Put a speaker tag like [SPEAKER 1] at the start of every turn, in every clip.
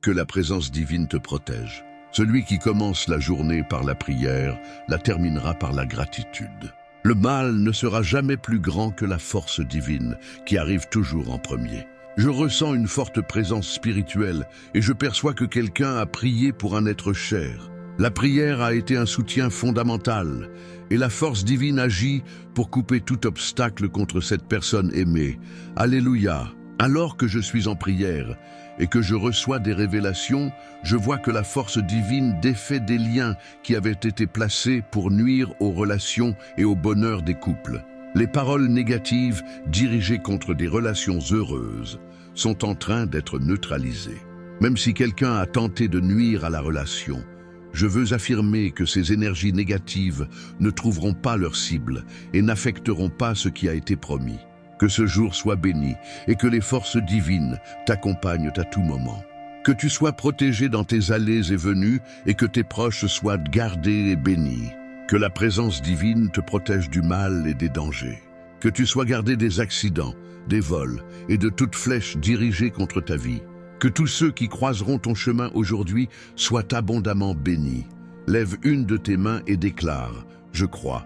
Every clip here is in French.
[SPEAKER 1] Que la présence divine te protège. Celui qui commence la journée par la prière, la terminera par la gratitude. Le mal ne sera jamais plus grand que la force divine, qui arrive toujours en premier. Je ressens une forte présence spirituelle et je perçois que quelqu'un a prié pour un être cher. La prière a été un soutien fondamental et la force divine agit pour couper tout obstacle contre cette personne aimée. Alléluia! Alors que je suis en prière et que je reçois des révélations, je vois que la force divine défait des liens qui avaient été placés pour nuire aux relations et au bonheur des couples. Les paroles négatives dirigées contre des relations heureuses sont en train d'être neutralisées. Même si quelqu'un a tenté de nuire à la relation, je veux affirmer que ces énergies négatives ne trouveront pas leur cible et n'affecteront pas ce qui a été promis. Que ce jour soit béni et que les forces divines t'accompagnent à tout moment. Que tu sois protégé dans tes allées et venues et que tes proches soient gardés et bénis. Que la présence divine te protège du mal et des dangers. Que tu sois gardé des accidents, des vols et de toute flèche dirigée contre ta vie. Que tous ceux qui croiseront ton chemin aujourd'hui soient abondamment bénis. Lève une de tes mains et déclare « Je crois,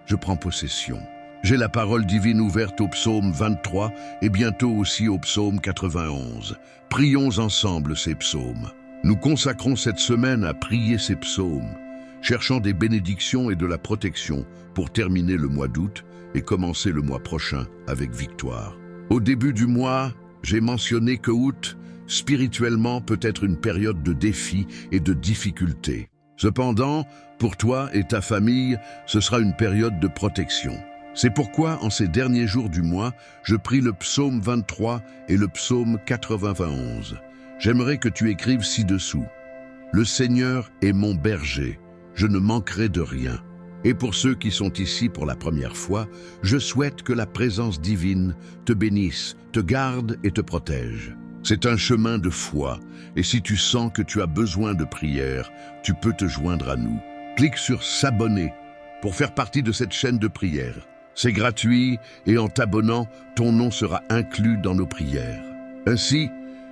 [SPEAKER 1] je prends possession ». J'ai la parole divine ouverte au psaume 23 et bientôt aussi au psaume 91. Prions ensemble ces psaumes. Nous consacrons cette semaine à prier ces psaumes, cherchant des bénédictions et de la protection pour terminer le mois d'août et commencer le mois prochain avec victoire. Au début du mois, j'ai mentionné que août, spirituellement, peut être une période de défis et de difficultés. Cependant, pour toi et ta famille, ce sera une période de protection. C'est pourquoi, en ces derniers jours du mois, je prie le psaume 23 et le psaume 91. J'aimerais que tu écrives ci-dessous. Le Seigneur est mon berger, je ne manquerai de rien. Et pour ceux qui sont ici pour la première fois, je souhaite que la présence divine te bénisse, te garde et te protège. C'est un chemin de foi, et si tu sens que tu as besoin de prière, tu peux te joindre à nous. Clique sur s'abonner pour faire partie de cette chaîne de prière. C'est gratuit et en t'abonnant, ton nom sera inclus dans nos prières. Ainsi,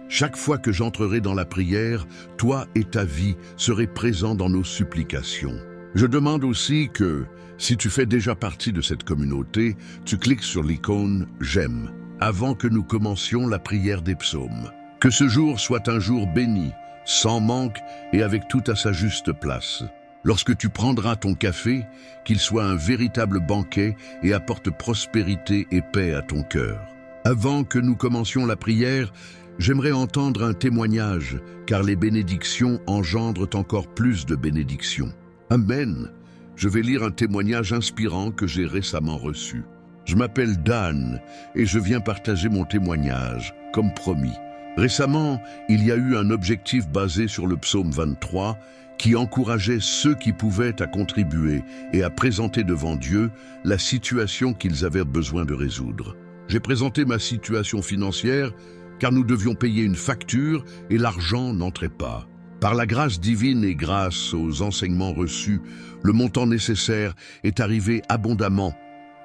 [SPEAKER 1] chaque fois que j'entrerai dans la prière, toi et ta vie serez présents dans nos supplications. Je demande aussi que, si tu fais déjà partie de cette communauté, tu cliques sur l'icône « J'aime » avant que nous commencions la prière des psaumes. Que ce jour soit un jour béni, sans manque et avec tout à sa juste place. Lorsque tu prendras ton café, qu'il soit un véritable banquet et apporte prospérité et paix à ton cœur. Avant que nous commencions la prière, j'aimerais entendre un témoignage, car les bénédictions engendrent encore plus de bénédictions. Amen. Je vais lire un témoignage inspirant que j'ai récemment reçu. Je m'appelle Dan et je viens partager mon témoignage, comme promis. Récemment, il y a eu un objectif basé sur le psaume 23 qui encourageait ceux qui pouvaient à contribuer et à présenter devant Dieu la situation qu'ils avaient besoin de résoudre. J'ai présenté ma situation financière car nous devions payer une facture et l'argent n'entrait pas. Par la grâce divine et grâce aux enseignements reçus, le montant nécessaire est arrivé abondamment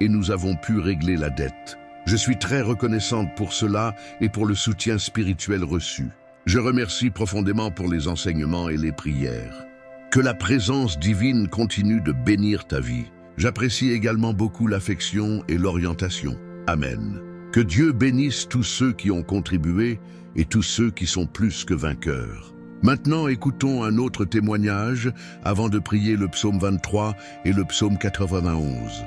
[SPEAKER 1] et nous avons pu régler la dette. Je suis très reconnaissante pour cela et pour le soutien spirituel reçu. Je remercie profondément pour les enseignements et les prières. Que la présence divine continue de bénir ta vie. J'apprécie également beaucoup l'affection et l'orientation. Amen. Que Dieu bénisse tous ceux qui ont contribué et tous ceux qui sont plus que vainqueurs. Maintenant, écoutons un autre témoignage avant de prier le psaume 23 et le psaume 91.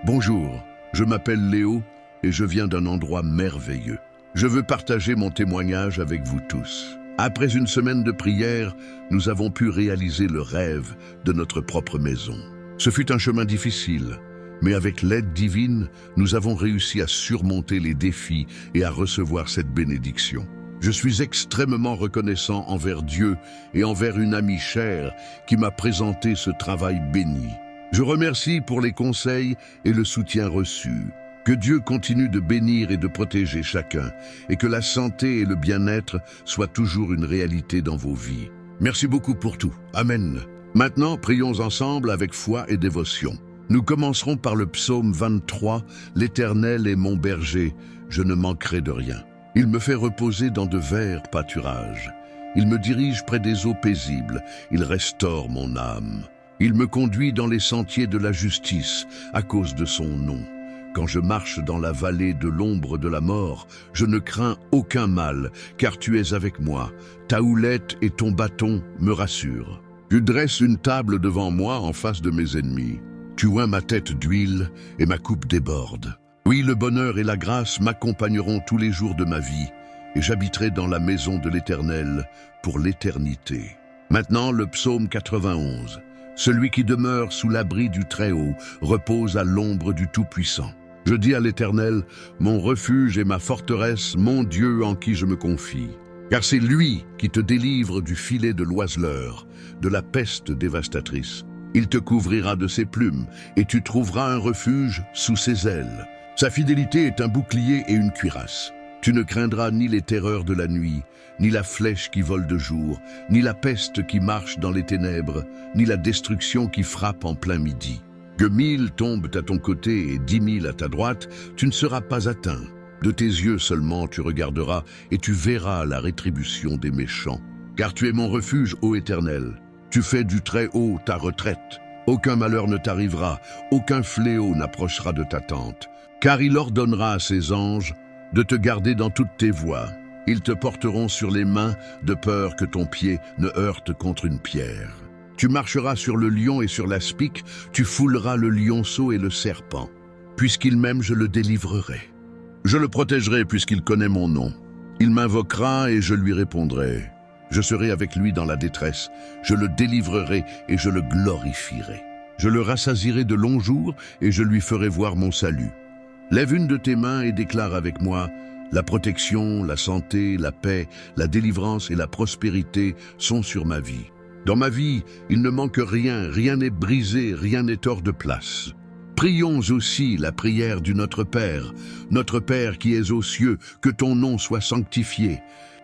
[SPEAKER 1] Bonjour, je m'appelle Léo et je viens d'un endroit merveilleux. Je veux partager mon témoignage avec vous tous. Après une semaine de prière, nous avons pu réaliser le rêve de notre propre maison. Ce fut un chemin difficile, mais avec l'aide divine, nous avons réussi à surmonter les défis et à recevoir cette bénédiction. Je suis extrêmement reconnaissant envers Dieu et envers une amie chère qui m'a présenté ce travail béni. Je remercie pour les conseils et le soutien reçu. Que Dieu continue de bénir et de protéger chacun, et que la santé et le bien-être soient toujours une réalité dans vos vies. Merci beaucoup pour tout. Amen. Maintenant, prions ensemble avec foi et dévotion. Nous commencerons par le psaume 23, « L'Éternel est mon berger, je ne manquerai de rien. Il me fait reposer dans de verts pâturages. Il me dirige près des eaux paisibles, il restaure mon âme. Il me conduit dans les sentiers de la justice à cause de son nom. Quand je marche dans la vallée de l'ombre de la mort, je ne crains aucun mal, car tu es avec moi. Ta houlette et ton bâton me rassurent. Tu dresses une table devant moi en face de mes ennemis. Tu oins ma tête d'huile et ma coupe déborde. Oui, le bonheur et la grâce m'accompagneront tous les jours de ma vie, et j'habiterai dans la maison de l'Éternel pour l'éternité. Maintenant, le psaume 91. Celui qui demeure sous l'abri du Très-Haut repose à l'ombre du Tout-Puissant. Je dis à l'Éternel, mon refuge et ma forteresse, mon Dieu en qui je me confie. Car c'est lui qui te délivre du filet de l'oiseleur, de la peste dévastatrice. Il te couvrira de ses plumes, et tu trouveras un refuge sous ses ailes. Sa fidélité est un bouclier et une cuirasse. Tu ne craindras ni les terreurs de la nuit, ni la flèche qui vole de jour, ni la peste qui marche dans les ténèbres, ni la destruction qui frappe en plein midi. Que 1000 tombent à ton côté et 10 000 à ta droite, tu ne seras pas atteint. De tes yeux seulement tu regarderas et tu verras la rétribution des méchants. Car tu es mon refuge, ô Éternel. Tu fais du Très-Haut ta retraite. Aucun malheur ne t'arrivera, aucun fléau n'approchera de ta tente. Car il ordonnera à ses anges de te garder dans toutes tes voies. Ils te porteront sur les mains de peur que ton pied ne heurte contre une pierre. Tu marcheras sur le lion et sur l'aspic, tu fouleras le lionceau et le serpent. Puisqu'il m'aime, je le délivrerai. Je le protégerai puisqu'il connaît mon nom. Il m'invoquera et je lui répondrai. Je serai avec lui dans la détresse. Je le délivrerai et je le glorifierai. Je le rassasierai de longs jours et je lui ferai voir mon salut. Lève une de tes mains et déclare avec moi, la protection, la santé, la paix, la délivrance et la prospérité sont sur ma vie. Dans ma vie, il ne manque rien, rien n'est brisé, rien n'est hors de place. Prions aussi la prière du Notre Père qui es aux cieux, que ton nom soit sanctifié,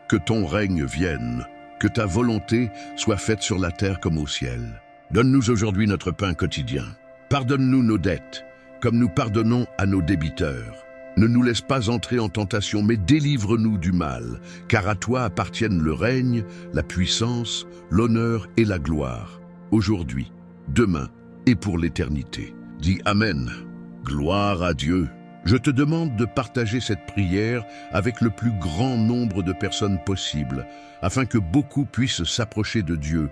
[SPEAKER 1] que ton règne vienne, que ta volonté soit faite sur la terre comme au ciel. Donne-nous aujourd'hui notre pain quotidien. Pardonne-nous nos dettes, comme nous pardonnons à nos débiteurs. Ne nous laisse pas entrer en tentation, mais délivre-nous du mal, car à toi appartiennent le règne, la puissance, l'honneur et la gloire, aujourd'hui, demain et pour l'éternité. Dis Amen. Gloire à Dieu. Je te demande de partager cette prière avec le plus grand nombre de personnes possible, afin que beaucoup puissent s'approcher de Dieu.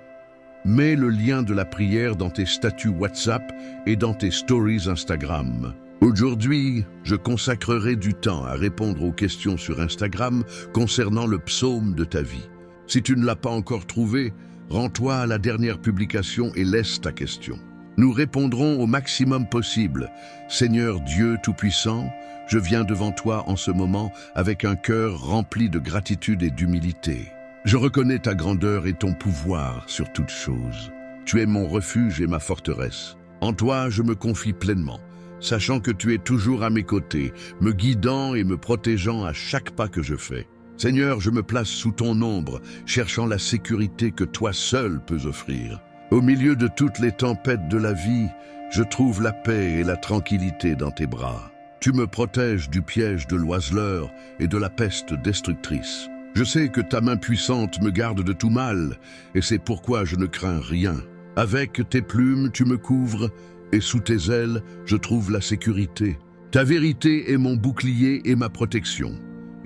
[SPEAKER 1] Mets le lien de la prière dans tes statuts WhatsApp et dans tes stories Instagram. Aujourd'hui, je consacrerai du temps à répondre aux questions sur Instagram concernant le psaume de ta vie. Si tu ne l'as pas encore trouvé, rends-toi à la dernière publication et laisse ta question. Nous répondrons au maximum possible. Seigneur Dieu Tout-Puissant, je viens devant toi en ce moment avec un cœur rempli de gratitude et d'humilité. Je reconnais ta grandeur et ton pouvoir sur toutes choses. Tu es mon refuge et ma forteresse. En toi, je me confie pleinement, sachant que tu es toujours à mes côtés, me guidant et me protégeant à chaque pas que je fais. Seigneur, je me place sous ton ombre, cherchant la sécurité que toi seul peux offrir. Au milieu de toutes les tempêtes de la vie, je trouve la paix et la tranquillité dans tes bras. Tu me protèges du piège de l'oiseleur et de la peste destructrice. Je sais que ta main puissante me garde de tout mal, et c'est pourquoi je ne crains rien. Avec tes plumes, tu me couvres, et sous tes ailes, je trouve la sécurité. Ta vérité est mon bouclier et ma protection,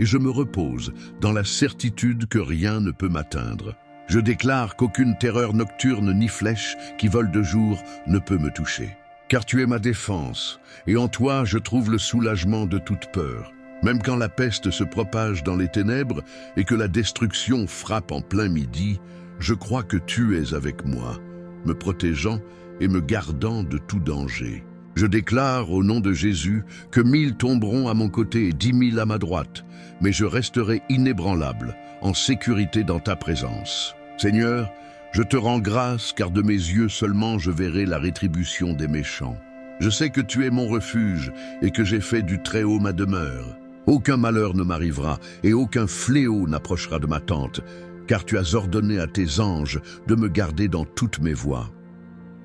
[SPEAKER 1] et je me repose dans la certitude que rien ne peut m'atteindre. Je déclare qu'aucune terreur nocturne ni flèche qui vole de jour ne peut me toucher. Car tu es ma défense, et en toi je trouve le soulagement de toute peur. Même quand la peste se propage dans les ténèbres et que la destruction frappe en plein midi, je crois que tu es avec moi, me protégeant et me gardant de tout danger. Je déclare au nom de Jésus que 1000 tomberont à mon côté et 10 000 à ma droite, mais je resterai inébranlable, en sécurité dans ta présence. Seigneur, je te rends grâce car de mes yeux seulement je verrai la rétribution des méchants. Je sais que tu es mon refuge et que j'ai fait du Très-Haut ma demeure. Aucun malheur ne m'arrivera et aucun fléau n'approchera de ma tente, car tu as ordonné à tes anges de me garder dans toutes mes voies.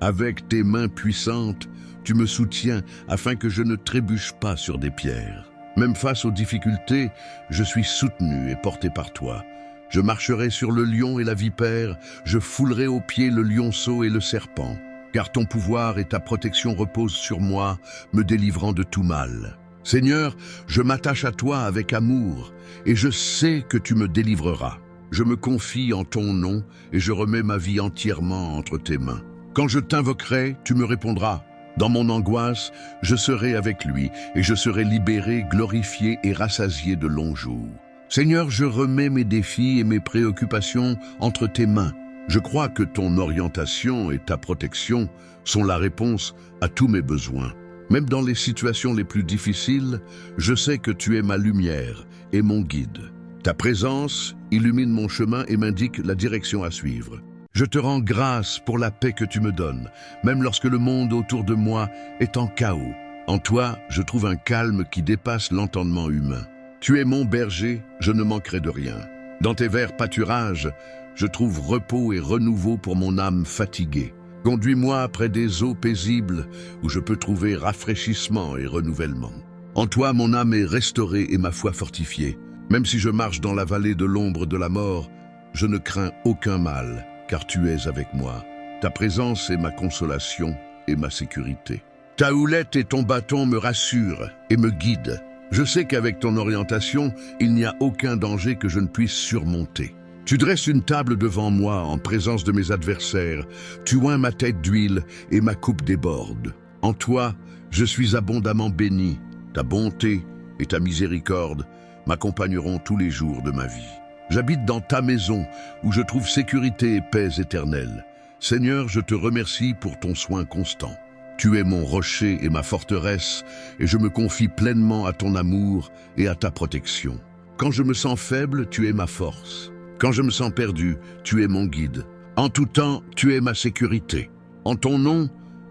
[SPEAKER 1] Avec tes mains puissantes, tu me soutiens afin que je ne trébuche pas sur des pierres. Même face aux difficultés, je suis soutenu et porté par toi. Je marcherai sur le lion et la vipère, je foulerai aux pieds le lionceau et le serpent. Car ton pouvoir et ta protection reposent sur moi, me délivrant de tout mal. Seigneur, je m'attache à toi avec amour, et je sais que tu me délivreras. Je me confie en ton nom, et je remets ma vie entièrement entre tes mains. Quand je t'invoquerai, tu me répondras. Dans mon angoisse, je serai avec lui, et je serai libéré, glorifié et rassasié de longs jours. Seigneur, je remets mes défis et mes préoccupations entre tes mains. Je crois que ton orientation et ta protection sont la réponse à tous mes besoins. Même dans les situations les plus difficiles, je sais que tu es ma lumière et mon guide. Ta présence illumine mon chemin et m'indique la direction à suivre. Je te rends grâce pour la paix que tu me donnes, même lorsque le monde autour de moi est en chaos. En toi, je trouve un calme qui dépasse l'entendement humain. Tu es mon berger, je ne manquerai de rien. Dans tes verts pâturages, je trouve repos et renouveau pour mon âme fatiguée. Conduis-moi près des eaux paisibles où je peux trouver rafraîchissement et renouvellement. En toi, mon âme est restaurée et ma foi fortifiée. Même si je marche dans la vallée de l'ombre de la mort, je ne crains aucun mal, car tu es avec moi. Ta présence est ma consolation et ma sécurité. Ta houlette et ton bâton me rassurent et me guident. Je sais qu'avec ton orientation, il n'y a aucun danger que je ne puisse surmonter. Tu dresses une table devant moi en présence de mes adversaires. Tu oins ma tête d'huile et ma coupe déborde. En toi, je suis abondamment béni. Ta bonté et ta miséricorde m'accompagneront tous les jours de ma vie. J'habite dans ta maison où je trouve sécurité et paix éternelle. Seigneur, je te remercie pour ton soin constant. Tu es mon rocher et ma forteresse, et je me confie pleinement à ton amour et à ta protection. Quand je me sens faible, tu es ma force. Quand je me sens perdu, tu es mon guide. En tout temps, tu es ma sécurité. En ton nom,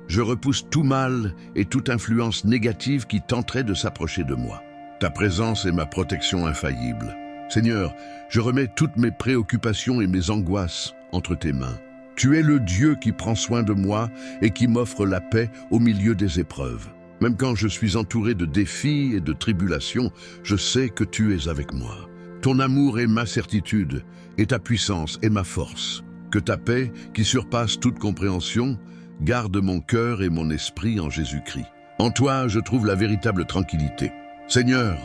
[SPEAKER 1] je repousse tout mal et toute influence négative qui tenterait de s'approcher de moi. Ta présence est ma protection infaillible. Seigneur, je remets toutes mes préoccupations et mes angoisses entre tes mains. Tu es le Dieu qui prend soin de moi et qui m'offre la paix au milieu des épreuves. Même quand je suis entouré de défis et de tribulations, je sais que tu es avec moi. Ton amour est ma certitude, et ta puissance est ma force. Que ta paix, qui surpasse toute compréhension, garde mon cœur et mon esprit en Jésus-Christ. En toi, je trouve la véritable tranquillité. Seigneur,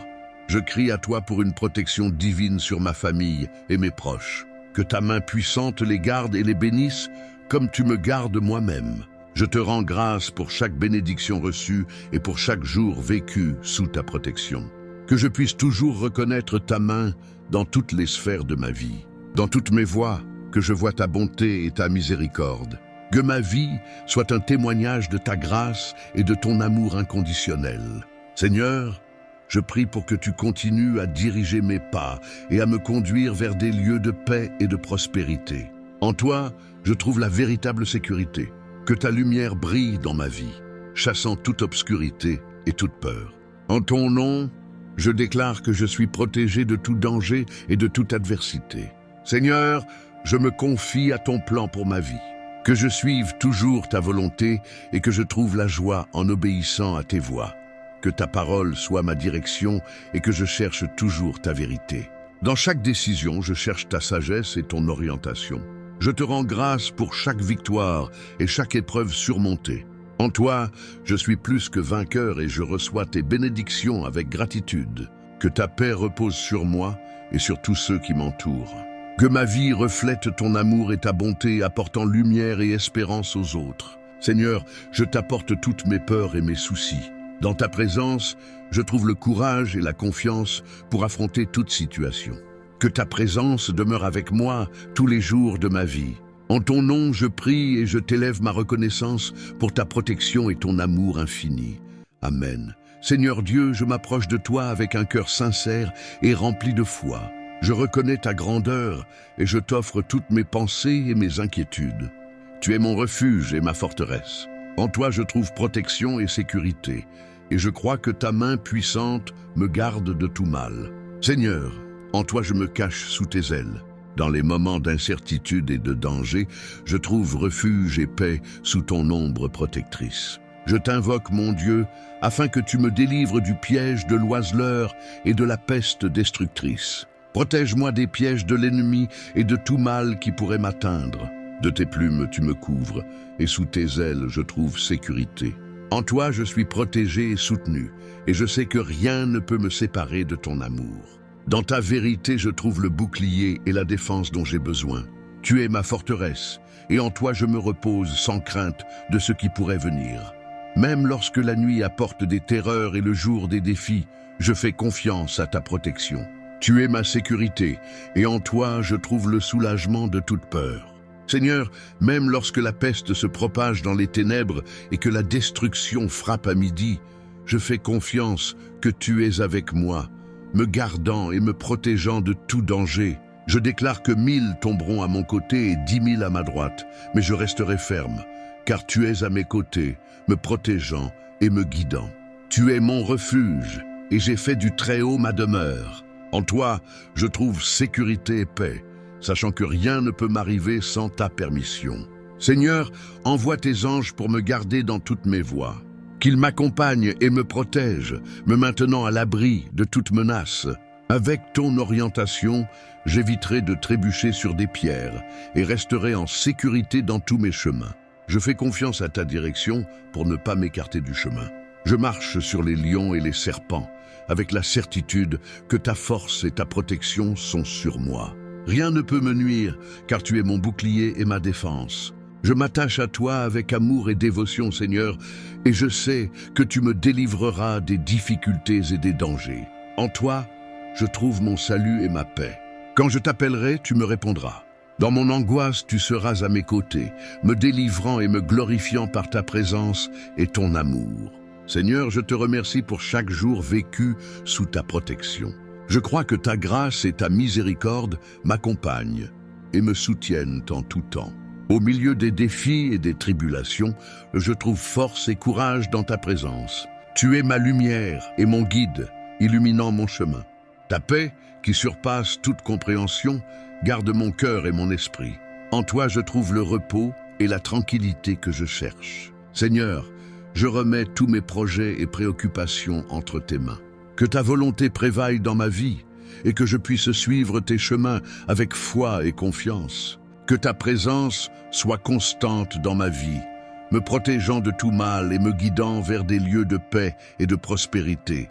[SPEAKER 1] je crie à toi pour une protection divine sur ma famille et mes proches. Que ta main puissante les garde et les bénisse, comme tu me gardes moi-même. Je te rends grâce pour chaque bénédiction reçue et pour chaque jour vécu sous ta protection. Que je puisse toujours reconnaître ta main dans toutes les sphères de ma vie. Dans toutes mes voies, que je vois ta bonté et ta miséricorde. Que ma vie soit un témoignage de ta grâce et de ton amour inconditionnel. Seigneur, je prie pour que tu continues à diriger mes pas et à me conduire vers des lieux de paix et de prospérité. En toi, je trouve la véritable sécurité. Que ta lumière brille dans ma vie, chassant toute obscurité et toute peur. En ton nom, je déclare que je suis protégé de tout danger et de toute adversité. Seigneur, je me confie à ton plan pour ma vie. Que je suive toujours ta volonté et que je trouve la joie en obéissant à tes voies. Que ta parole soit ma direction et que je cherche toujours ta vérité. Dans chaque décision, je cherche ta sagesse et ton orientation. Je te rends grâce pour chaque victoire et chaque épreuve surmontée. En toi, je suis plus que vainqueur et je reçois tes bénédictions avec gratitude. Que ta paix repose sur moi et sur tous ceux qui m'entourent. Que ma vie reflète ton amour et ta bonté, apportant lumière et espérance aux autres. Seigneur, je t'apporte toutes mes peurs et mes soucis. Dans ta présence, je trouve le courage et la confiance pour affronter toute situation. Que ta présence demeure avec moi tous les jours de ma vie. En ton nom, je prie et je t'élève ma reconnaissance pour ta protection et ton amour infini. Amen. Seigneur Dieu, je m'approche de toi avec un cœur sincère et rempli de foi. Je reconnais ta grandeur et je t'offre toutes mes pensées et mes inquiétudes. Tu es mon refuge et ma forteresse. En toi, je trouve protection et sécurité, et je crois que ta main puissante me garde de tout mal. Seigneur, en toi je me cache sous tes ailes. Dans les moments d'incertitude et de danger, je trouve refuge et paix sous ton ombre protectrice. Je t'invoque, mon Dieu, afin que tu me délivres du piège de l'oiseleur et de la peste destructrice. Protège-moi des pièges de l'ennemi et de tout mal qui pourrait m'atteindre. De tes plumes tu me couvres, et sous tes ailes je trouve sécurité. En toi je suis protégé et soutenu, et je sais que rien ne peut me séparer de ton amour. Dans ta vérité je trouve le bouclier et la défense dont j'ai besoin. Tu es ma forteresse, et en toi je me repose sans crainte de ce qui pourrait venir. Même lorsque la nuit apporte des terreurs et le jour des défis, je fais confiance à ta protection. Tu es ma sécurité, et en toi je trouve le soulagement de toute peur. Seigneur, même lorsque la peste se propage dans les ténèbres et que la destruction frappe à midi, je fais confiance que tu es avec moi, me gardant et me protégeant de tout danger. Je déclare que 1000 tomberont à mon côté et 10 000 à ma droite, mais je resterai ferme, car tu es à mes côtés, me protégeant et me guidant. Tu es mon refuge, et j'ai fait du Très-Haut ma demeure. En toi, je trouve sécurité et paix, sachant que rien ne peut m'arriver sans ta permission. Seigneur, envoie tes anges pour me garder dans toutes mes voies. Qu'ils m'accompagnent et me protègent, me maintenant à l'abri de toute menace. Avec ton orientation, j'éviterai de trébucher sur des pierres et resterai en sécurité dans tous mes chemins. Je fais confiance à ta direction pour ne pas m'écarter du chemin. Je marche sur les lions et les serpents, avec la certitude que ta force et ta protection sont sur moi. Rien ne peut me nuire, car tu es mon bouclier et ma défense. Je m'attache à toi avec amour et dévotion, Seigneur, et je sais que tu me délivreras des difficultés et des dangers. En toi, je trouve mon salut et ma paix. Quand je t'appellerai, tu me répondras. Dans mon angoisse, tu seras à mes côtés, me délivrant et me glorifiant par ta présence et ton amour. Seigneur, je te remercie pour chaque jour vécu sous ta protection. Je crois que ta grâce et ta miséricorde m'accompagnent et me soutiennent en tout temps. Au milieu des défis et des tribulations, je trouve force et courage dans ta présence. Tu es ma lumière et mon guide, illuminant mon chemin. Ta paix, qui surpasse toute compréhension, garde mon cœur et mon esprit. En toi, je trouve le repos et la tranquillité que je cherche. Seigneur, je remets tous mes projets et préoccupations entre tes mains. Que ta volonté prévaille dans ma vie et que je puisse suivre tes chemins avec foi et confiance. Que ta présence soit constante dans ma vie, me protégeant de tout mal et me guidant vers des lieux de paix et de prospérité.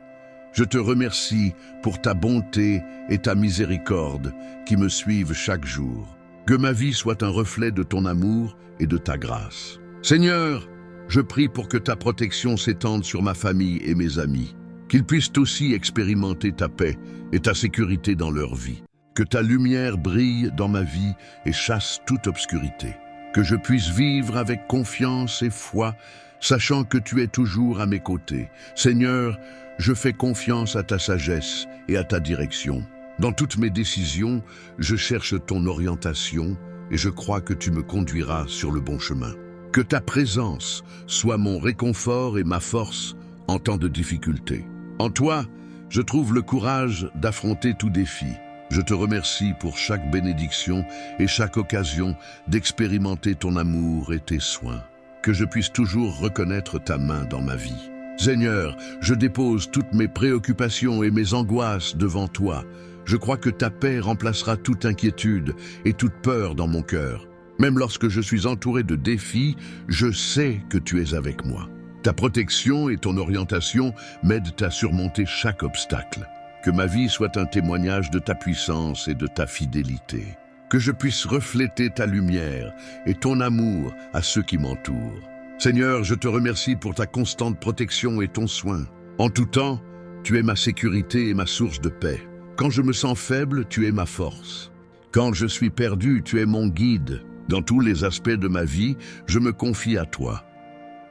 [SPEAKER 1] Je te remercie pour ta bonté et ta miséricorde qui me suivent chaque jour. Que ma vie soit un reflet de ton amour et de ta grâce. Seigneur, je prie pour que ta protection s'étende sur ma famille et mes amis, qu'ils puissent aussi expérimenter ta paix et ta sécurité dans leur vie. Que ta lumière brille dans ma vie et chasse toute obscurité. Que je puisse vivre avec confiance et foi, sachant que tu es toujours à mes côtés. Seigneur, je fais confiance à ta sagesse et à ta direction. Dans toutes mes décisions, je cherche ton orientation et je crois que tu me conduiras sur le bon chemin. Que ta présence soit mon réconfort et ma force en temps de difficulté. En toi, je trouve le courage d'affronter tout défi. Je te remercie pour chaque bénédiction et chaque occasion d'expérimenter ton amour et tes soins. Que je puisse toujours reconnaître ta main dans ma vie. Seigneur, je dépose toutes mes préoccupations et mes angoisses devant toi. Je crois que ta paix remplacera toute inquiétude et toute peur dans mon cœur. Même lorsque je suis entouré de défis, je sais que tu es avec moi. Ta protection et ton orientation m'aident à surmonter chaque obstacle. Que ma vie soit un témoignage de ta puissance et de ta fidélité. Que je puisse refléter ta lumière et ton amour à ceux qui m'entourent. Seigneur, je te remercie pour ta constante protection et ton soin. En tout temps, tu es ma sécurité et ma source de paix. Quand je me sens faible, tu es ma force. Quand je suis perdu, tu es mon guide. Dans tous les aspects de ma vie, je me confie à toi.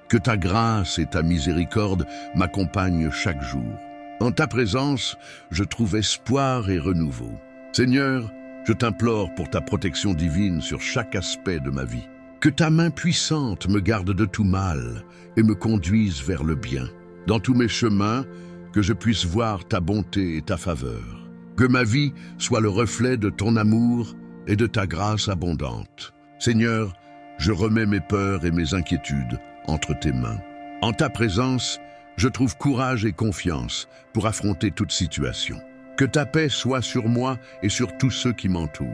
[SPEAKER 1] Que ta grâce et ta miséricorde m'accompagnent chaque jour. En ta présence, je trouve espoir et renouveau. Seigneur, je t'implore pour ta protection divine sur chaque aspect de ma vie. Que ta main puissante me garde de tout mal et me conduise vers le bien. Dans tous mes chemins, que je puisse voir ta bonté et ta faveur. Que ma vie soit le reflet de ton amour et de ta grâce abondante. Seigneur, je remets mes peurs et mes inquiétudes entre tes mains. En ta présence, je trouve courage et confiance pour affronter toute situation. Que ta paix soit sur moi et sur tous ceux qui m'entourent.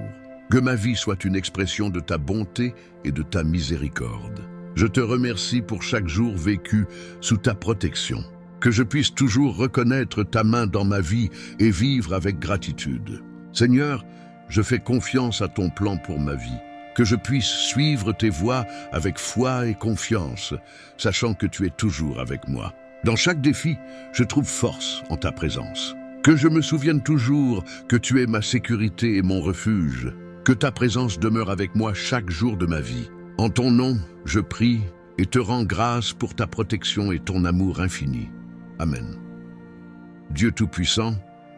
[SPEAKER 1] Que ma vie soit une expression de ta bonté et de ta miséricorde. Je te remercie pour chaque jour vécu sous ta protection. Que je puisse toujours reconnaître ta main dans ma vie et vivre avec gratitude. Seigneur, je fais confiance à ton plan pour ma vie. Que je puisse suivre tes voies avec foi et confiance, sachant que tu es toujours avec moi. Dans chaque défi, je trouve force en ta présence. Que je me souvienne toujours que tu es ma sécurité et mon refuge. Que ta présence demeure avec moi chaque jour de ma vie. En ton nom, je prie et te rends grâce pour ta protection et ton amour infini. Amen. Dieu Tout-Puissant,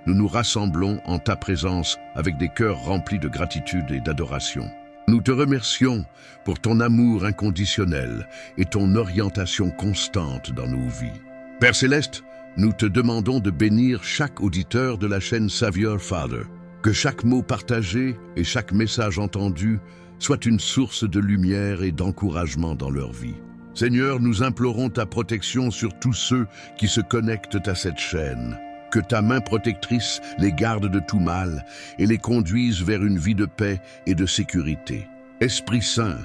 [SPEAKER 1] nous nous rassemblons en ta présence avec des cœurs remplis de gratitude et d'adoration. Nous te remercions pour ton amour inconditionnel et ton orientation constante dans nos vies. Père Céleste, nous te demandons de bénir chaque auditeur de la chaîne Savior Father. Que chaque mot partagé et chaque message entendu soit une source de lumière et d'encouragement dans leur vie. Seigneur, nous implorons ta protection sur tous ceux qui se connectent à cette chaîne. Que ta main protectrice les garde de tout mal et les conduise vers une vie de paix et de sécurité. Esprit Saint,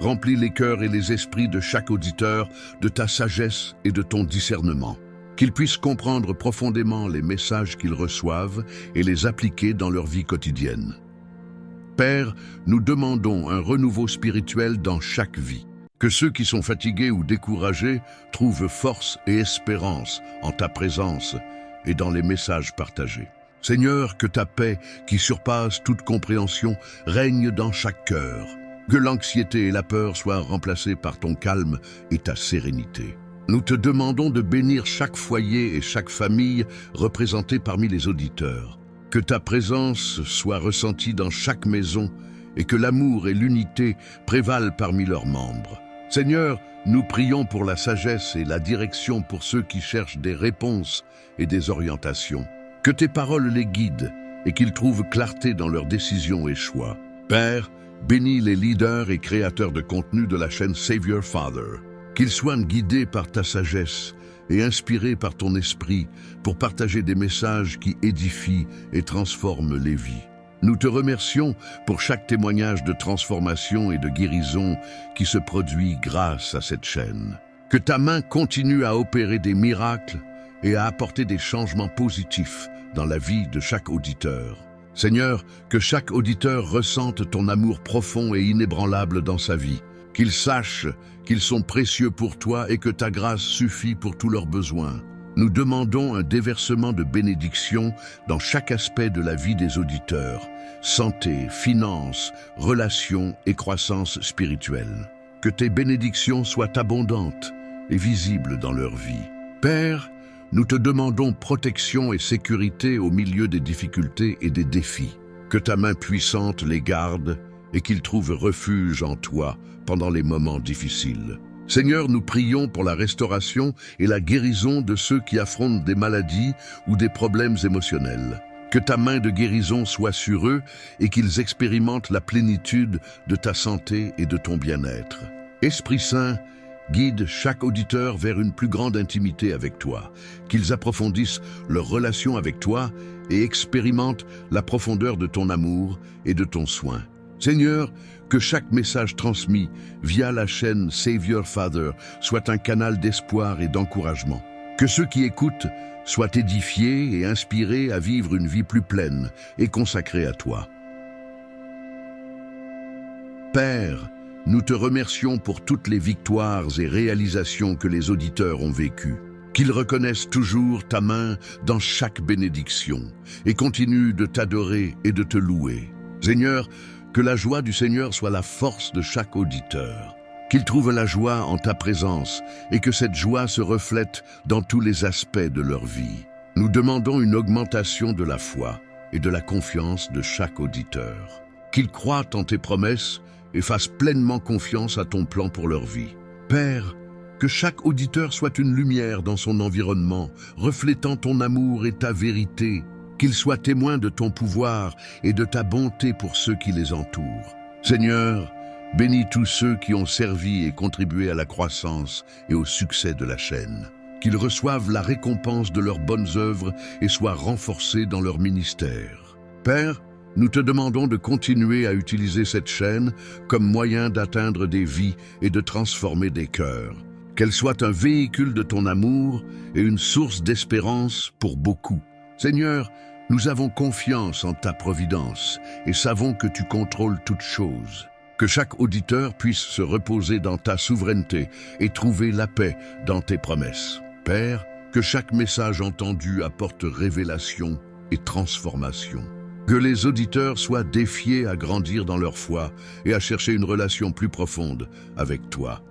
[SPEAKER 1] remplis les cœurs et les esprits de chaque auditeur de ta sagesse et de ton discernement. Qu'ils puissent comprendre profondément les messages qu'ils reçoivent et les appliquer dans leur vie quotidienne. Père, nous demandons un renouveau spirituel dans chaque vie. Que ceux qui sont fatigués ou découragés trouvent force et espérance en ta présence et dans les messages partagés. Seigneur, que ta paix, qui surpasse toute compréhension, règne dans chaque cœur. Que l'anxiété et la peur soient remplacées par ton calme et ta sérénité. Nous te demandons de bénir chaque foyer et chaque famille représentée parmi les auditeurs. Que ta présence soit ressentie dans chaque maison et que l'amour et l'unité prévalent parmi leurs membres. Seigneur, nous prions pour la sagesse et la direction pour ceux qui cherchent des réponses et des orientations. Que tes paroles les guident et qu'ils trouvent clarté dans leurs décisions et choix. Père, bénis les leaders et créateurs de contenu de la chaîne Savior Father. Qu'ils soient guidés par ta sagesse et inspirés par ton esprit pour partager des messages qui édifient et transforment les vies. Nous te remercions pour chaque témoignage de transformation et de guérison qui se produit grâce à cette chaîne. Que ta main continue à opérer des miracles et à apporter des changements positifs dans la vie de chaque auditeur. Seigneur, que chaque auditeur ressente ton amour profond et inébranlable dans sa vie. Qu'ils sachent qu'ils sont précieux pour toi et que ta grâce suffit pour tous leurs besoins. Nous demandons un déversement de bénédictions dans chaque aspect de la vie des auditeurs, santé, finances, relations et croissance spirituelle. Que tes bénédictions soient abondantes et visibles dans leur vie. Père, nous te demandons protection et sécurité au milieu des difficultés et des défis. Que ta main puissante les garde et qu'ils trouvent refuge en toi pendant les moments difficiles. Seigneur, nous prions pour la restauration et la guérison de ceux qui affrontent des maladies ou des problèmes émotionnels. Que ta main de guérison soit sur eux et qu'ils expérimentent la plénitude de ta santé et de ton bien-être. Esprit Saint, guide chaque auditeur vers une plus grande intimité avec toi, qu'ils approfondissent leur relation avec toi et expérimentent la profondeur de ton amour et de ton soin. Seigneur, que chaque message transmis via la chaîne Savior Father soit un canal d'espoir et d'encouragement. Que ceux qui écoutent soient édifiés et inspirés à vivre une vie plus pleine et consacrée à toi. Père, nous te remercions pour toutes les victoires et réalisations que les auditeurs ont vécues. Qu'ils reconnaissent toujours ta main dans chaque bénédiction et continuent de t'adorer et de te louer. Seigneur, que la joie du Seigneur soit la force de chaque auditeur. Qu'ils trouvent la joie en ta présence et que cette joie se reflète dans tous les aspects de leur vie. Nous demandons une augmentation de la foi et de la confiance de chaque auditeur. Qu'ils croient en tes promesses et fassent pleinement confiance à ton plan pour leur vie. Père, que chaque auditeur soit une lumière dans son environnement, reflétant ton amour et ta vérité. Qu'ils soient témoins de ton pouvoir et de ta bonté pour ceux qui les entourent. Seigneur, bénis tous ceux qui ont servi et contribué à la croissance et au succès de la chaîne. qu'ils reçoivent la récompense de leurs bonnes œuvres et soient renforcés dans leur ministère. Père, nous te demandons de continuer à utiliser cette chaîne comme moyen d'atteindre des vies et de transformer des cœurs. Qu'elle soit un véhicule de ton amour et une source d'espérance pour beaucoup. Seigneur, nous avons confiance en ta providence et savons que tu contrôles toutes choses. Que chaque auditeur puisse se reposer dans ta souveraineté et trouver la paix dans tes promesses. Père, que chaque message entendu apporte révélation et transformation. Que les auditeurs soient défiés à grandir dans leur foi et à chercher une relation plus profonde avec toi.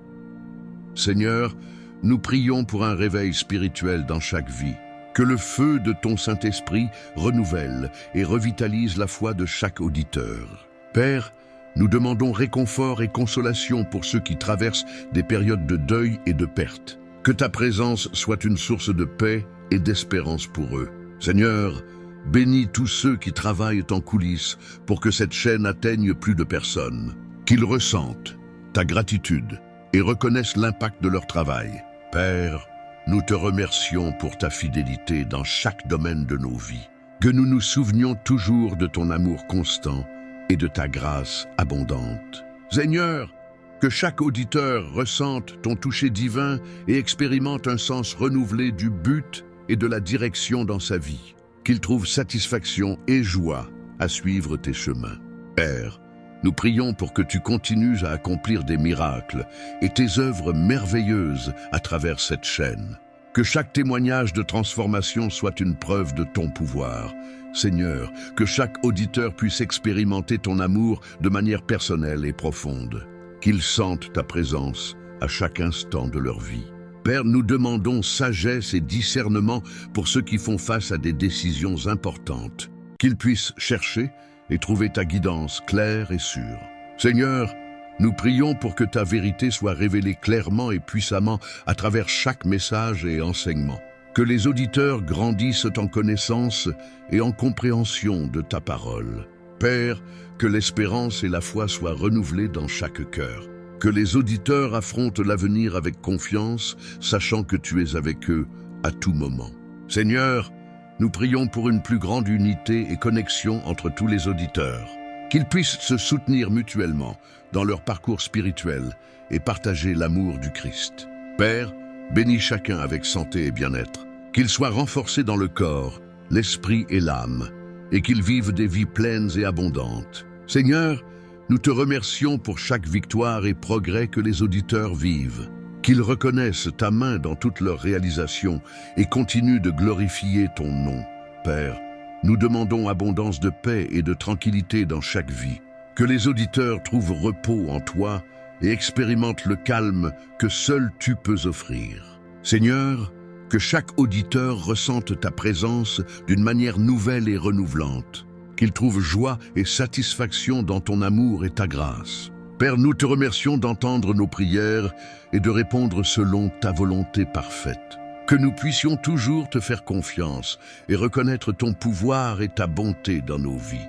[SPEAKER 1] Seigneur, nous prions pour un réveil spirituel dans chaque vie. Que le feu de ton Saint-Esprit renouvelle et revitalise la foi de chaque auditeur. Père, nous demandons réconfort et consolation pour ceux qui traversent des périodes de deuil et de perte. Que ta présence soit une source de paix et d'espérance pour eux. Seigneur, bénis tous ceux qui travaillent en coulisses pour que cette chaîne atteigne plus de personnes. Qu'ils ressentent ta gratitude et reconnaissent l'impact de leur travail. Père, nous te remercions pour ta fidélité dans chaque domaine de nos vies. Que nous nous souvenions toujours de ton amour constant et de ta grâce abondante. Seigneur, que chaque auditeur ressente ton toucher divin et expérimente un sens renouvelé du but et de la direction dans sa vie. Qu'il trouve satisfaction et joie à suivre tes chemins. Père, nous prions pour que tu continues à accomplir des miracles et tes œuvres merveilleuses à travers cette chaîne. Que chaque témoignage de transformation soit une preuve de ton pouvoir. Seigneur, que chaque auditeur puisse expérimenter ton amour de manière personnelle et profonde. Qu'ils sentent ta présence à chaque instant de leur vie. Père, nous demandons sagesse et discernement pour ceux qui font face à des décisions importantes. Qu'ils puissent chercher et trouver ta guidance claire et sûre. Seigneur, nous prions pour que ta vérité soit révélée clairement et puissamment à travers chaque message et enseignement. Que les auditeurs grandissent en connaissance et en compréhension de ta parole. Père, que l'espérance et la foi soient renouvelées dans chaque cœur. Que les auditeurs affrontent l'avenir avec confiance, sachant que tu es avec eux à tout moment. Seigneur, nous prions pour une plus grande unité et connexion entre tous les auditeurs. Qu'ils puissent se soutenir mutuellement dans leur parcours spirituel et partager l'amour du Christ. Père, bénis chacun avec santé et bien-être. Qu'ils soient renforcés dans le corps, l'esprit et l'âme, et qu'ils vivent des vies pleines et abondantes. Seigneur, nous te remercions pour chaque victoire et progrès que les auditeurs vivent. Qu'ils reconnaissent ta main dans toutes leurs réalisations et continuent de glorifier ton nom. Père, nous demandons abondance de paix et de tranquillité dans chaque vie. Que les auditeurs trouvent repos en toi et expérimentent le calme que seul tu peux offrir. Seigneur, que chaque auditeur ressente ta présence d'une manière nouvelle et renouvelante. Qu'il trouve joie et satisfaction dans ton amour et ta grâce. Père, nous te remercions d'entendre nos prières et de répondre selon ta volonté parfaite. Que nous puissions toujours te faire confiance et reconnaître ton pouvoir et ta bonté dans nos vies.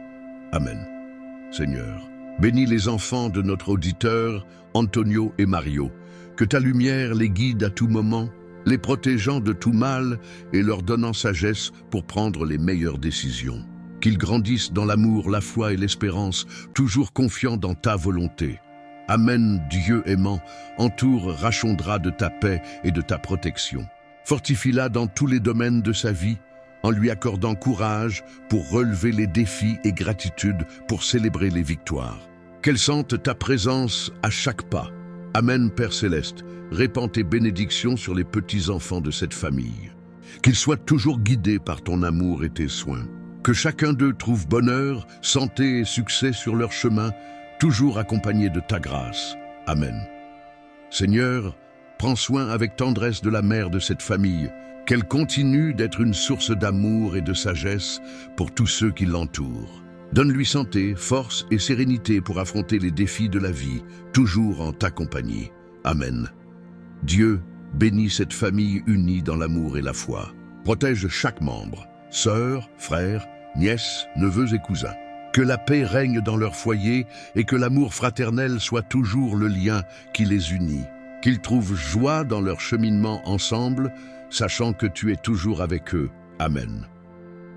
[SPEAKER 1] Amen. Seigneur, bénis les enfants de notre auditeur, Antonio et Mario. Que ta lumière les guide à tout moment, les protégeant de tout mal et leur donnant sagesse pour prendre les meilleures décisions. Qu'ils grandissent dans l'amour, la foi et l'espérance, toujours confiants dans ta volonté. Amen, Dieu aimant, entoure Rachondra de ta paix et de ta protection. Fortifie-la dans tous les domaines de sa vie, en lui accordant courage pour relever les défis et gratitude pour célébrer les victoires. Qu'elle sente ta présence à chaque pas. Amen, Père Céleste, répands tes bénédictions sur les petits-enfants de cette famille. Qu'ils soient toujours guidés par ton amour et tes soins. Que chacun d'eux trouve bonheur, santé et succès sur leur chemin, toujours accompagnés de ta grâce. Amen. Seigneur, prends soin avec tendresse de la mère de cette famille, qu'elle continue d'être une source d'amour et de sagesse pour tous ceux qui l'entourent. Donne-lui santé, force et sérénité pour affronter les défis de la vie, toujours en ta compagnie. Amen. Dieu, bénis cette famille unie dans l'amour et la foi. Protège chaque membre, sœurs, frères, nièces, neveux et cousins. Que la paix règne dans leur foyer et que l'amour fraternel soit toujours le lien qui les unit. Qu'ils trouvent joie dans leur cheminement ensemble sachant que tu es toujours avec eux. Amen.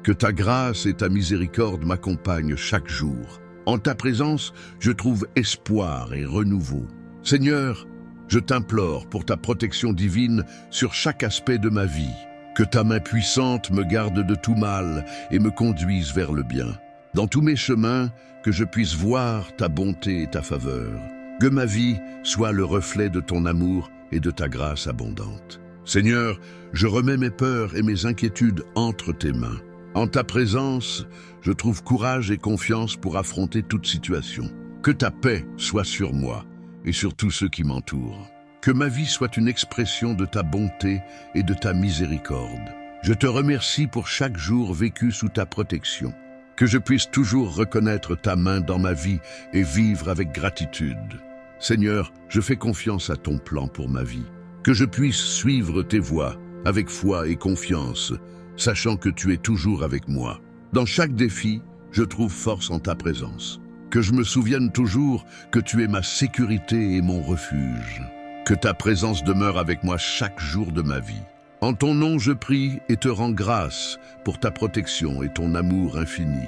[SPEAKER 1] Que ta grâce et ta miséricorde m'accompagnent chaque jour. En ta présence, je trouve espoir et renouveau. Seigneur, je t'implore pour ta protection divine sur chaque aspect de ma vie. Que ta main puissante me garde de tout mal et me conduise vers le bien. Dans tous mes chemins, que je puisse voir ta bonté et ta faveur. Que ma vie soit le reflet de ton amour et de ta grâce abondante. Seigneur, je remets mes peurs et mes inquiétudes entre tes mains. En ta présence, je trouve courage et confiance pour affronter toute situation. Que ta paix soit sur moi et sur tous ceux qui m'entourent. Que ma vie soit une expression de ta bonté et de ta miséricorde. Je te remercie pour chaque jour vécu sous ta protection. Que je puisse toujours reconnaître ta main dans ma vie et vivre avec gratitude. Seigneur, je fais confiance à ton plan pour ma vie. Que je puisse suivre tes voies avec foi et confiance, sachant que tu es toujours avec moi. Dans chaque défi, je trouve force en ta présence. Que je me souvienne toujours que tu es ma sécurité et mon refuge. Que ta présence demeure avec moi chaque jour de ma vie. En ton nom, je prie et te rends grâce pour ta protection et ton amour infini.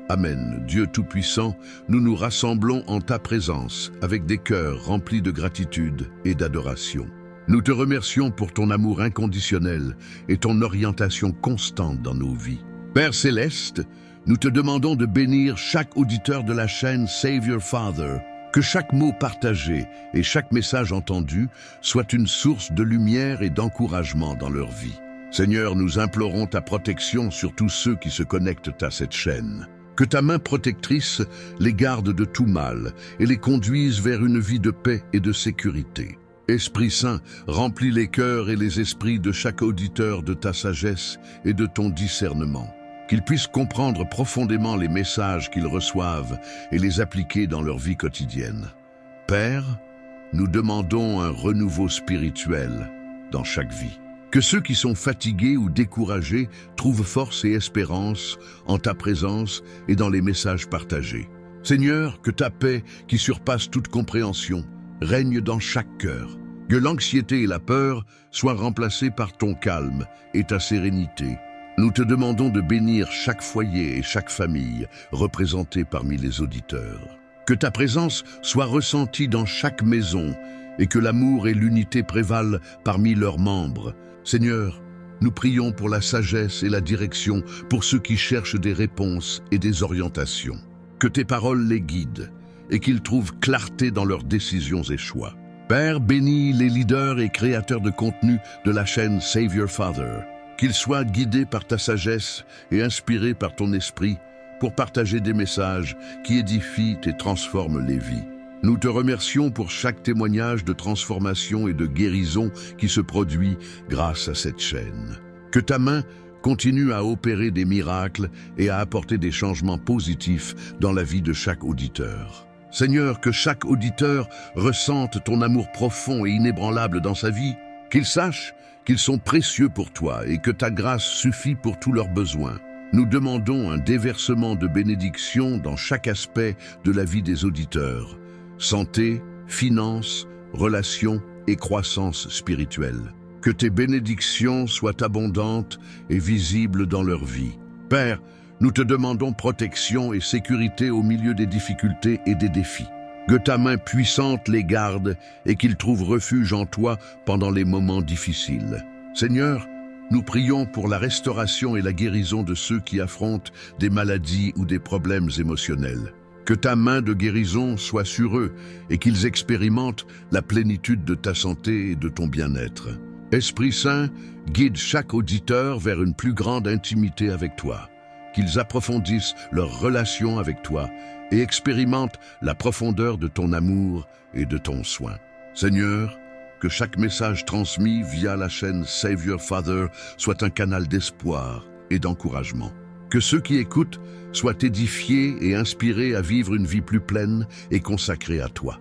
[SPEAKER 1] Amen. Dieu Tout-Puissant, nous nous rassemblons en ta présence avec des cœurs remplis de gratitude et d'adoration. Nous te remercions pour ton amour inconditionnel et ton orientation constante dans nos vies. Père Céleste, nous te demandons de bénir chaque auditeur de la chaîne Save Your Father, que chaque mot partagé et chaque message entendu soit une source de lumière et d'encouragement dans leur vie. Seigneur, nous implorons ta protection sur tous ceux qui se connectent à cette chaîne. Que ta main protectrice les garde de tout mal et les conduise vers une vie de paix et de sécurité. Esprit Saint, remplis les cœurs et les esprits de chaque auditeur de ta sagesse et de ton discernement. Qu'ils puissent comprendre profondément les messages qu'ils reçoivent et les appliquer dans leur vie quotidienne. Père, nous demandons un renouveau spirituel dans chaque vie. Que ceux qui sont fatigués ou découragés trouvent force et espérance en ta présence et dans les messages partagés. Seigneur, que ta paix, qui surpasse toute compréhension, règne dans chaque cœur. Que l'anxiété et la peur soient remplacées par ton calme et ta sérénité. Nous te demandons de bénir chaque foyer et chaque famille représentée parmi les auditeurs. Que ta présence soit ressentie dans chaque maison et que l'amour et l'unité prévalent parmi leurs membres. Seigneur, nous prions pour la sagesse et la direction pour ceux qui cherchent des réponses et des orientations. Que tes paroles les guident et qu'ils trouvent clarté dans leurs décisions et choix. Père, bénis les leaders et créateurs de contenu de la chaîne Save Your Father. Qu'ils soient guidés par ta sagesse et inspirés par ton esprit pour partager des messages qui édifient et transforment les vies. Nous te remercions pour chaque témoignage de transformation et de guérison qui se produit grâce à cette chaîne. Que ta main continue à opérer des miracles et à apporter des changements positifs dans la vie de chaque auditeur. Seigneur, que chaque auditeur ressente ton amour profond et inébranlable dans sa vie, qu'il sache qu'ils sont précieux pour toi et que ta grâce suffit pour tous leurs besoins. Nous demandons un déversement de bénédictions dans chaque aspect de la vie des auditeurs. Santé, finances, relations et croissance spirituelle. Que tes bénédictions soient abondantes et visibles dans leur vie. Père, nous te demandons protection et sécurité au milieu des difficultés et des défis. Que ta main puissante les garde et qu'ils trouvent refuge en toi pendant les moments difficiles. Seigneur, nous prions pour la restauration et la guérison de ceux qui affrontent des maladies ou des problèmes émotionnels. Que ta main de guérison soit sur eux et qu'ils expérimentent la plénitude de ta santé et de ton bien-être. Esprit Saint, guide chaque auditeur vers une plus grande intimité avec toi. Qu'ils approfondissent leur relation avec toi et expérimentent la profondeur de ton amour et de ton soin. Seigneur, que chaque message transmis via la chaîne Save Your Father soit un canal d'espoir et d'encouragement. Que ceux qui écoutent soient édifiés et inspirés à vivre une vie plus pleine et consacrée à toi.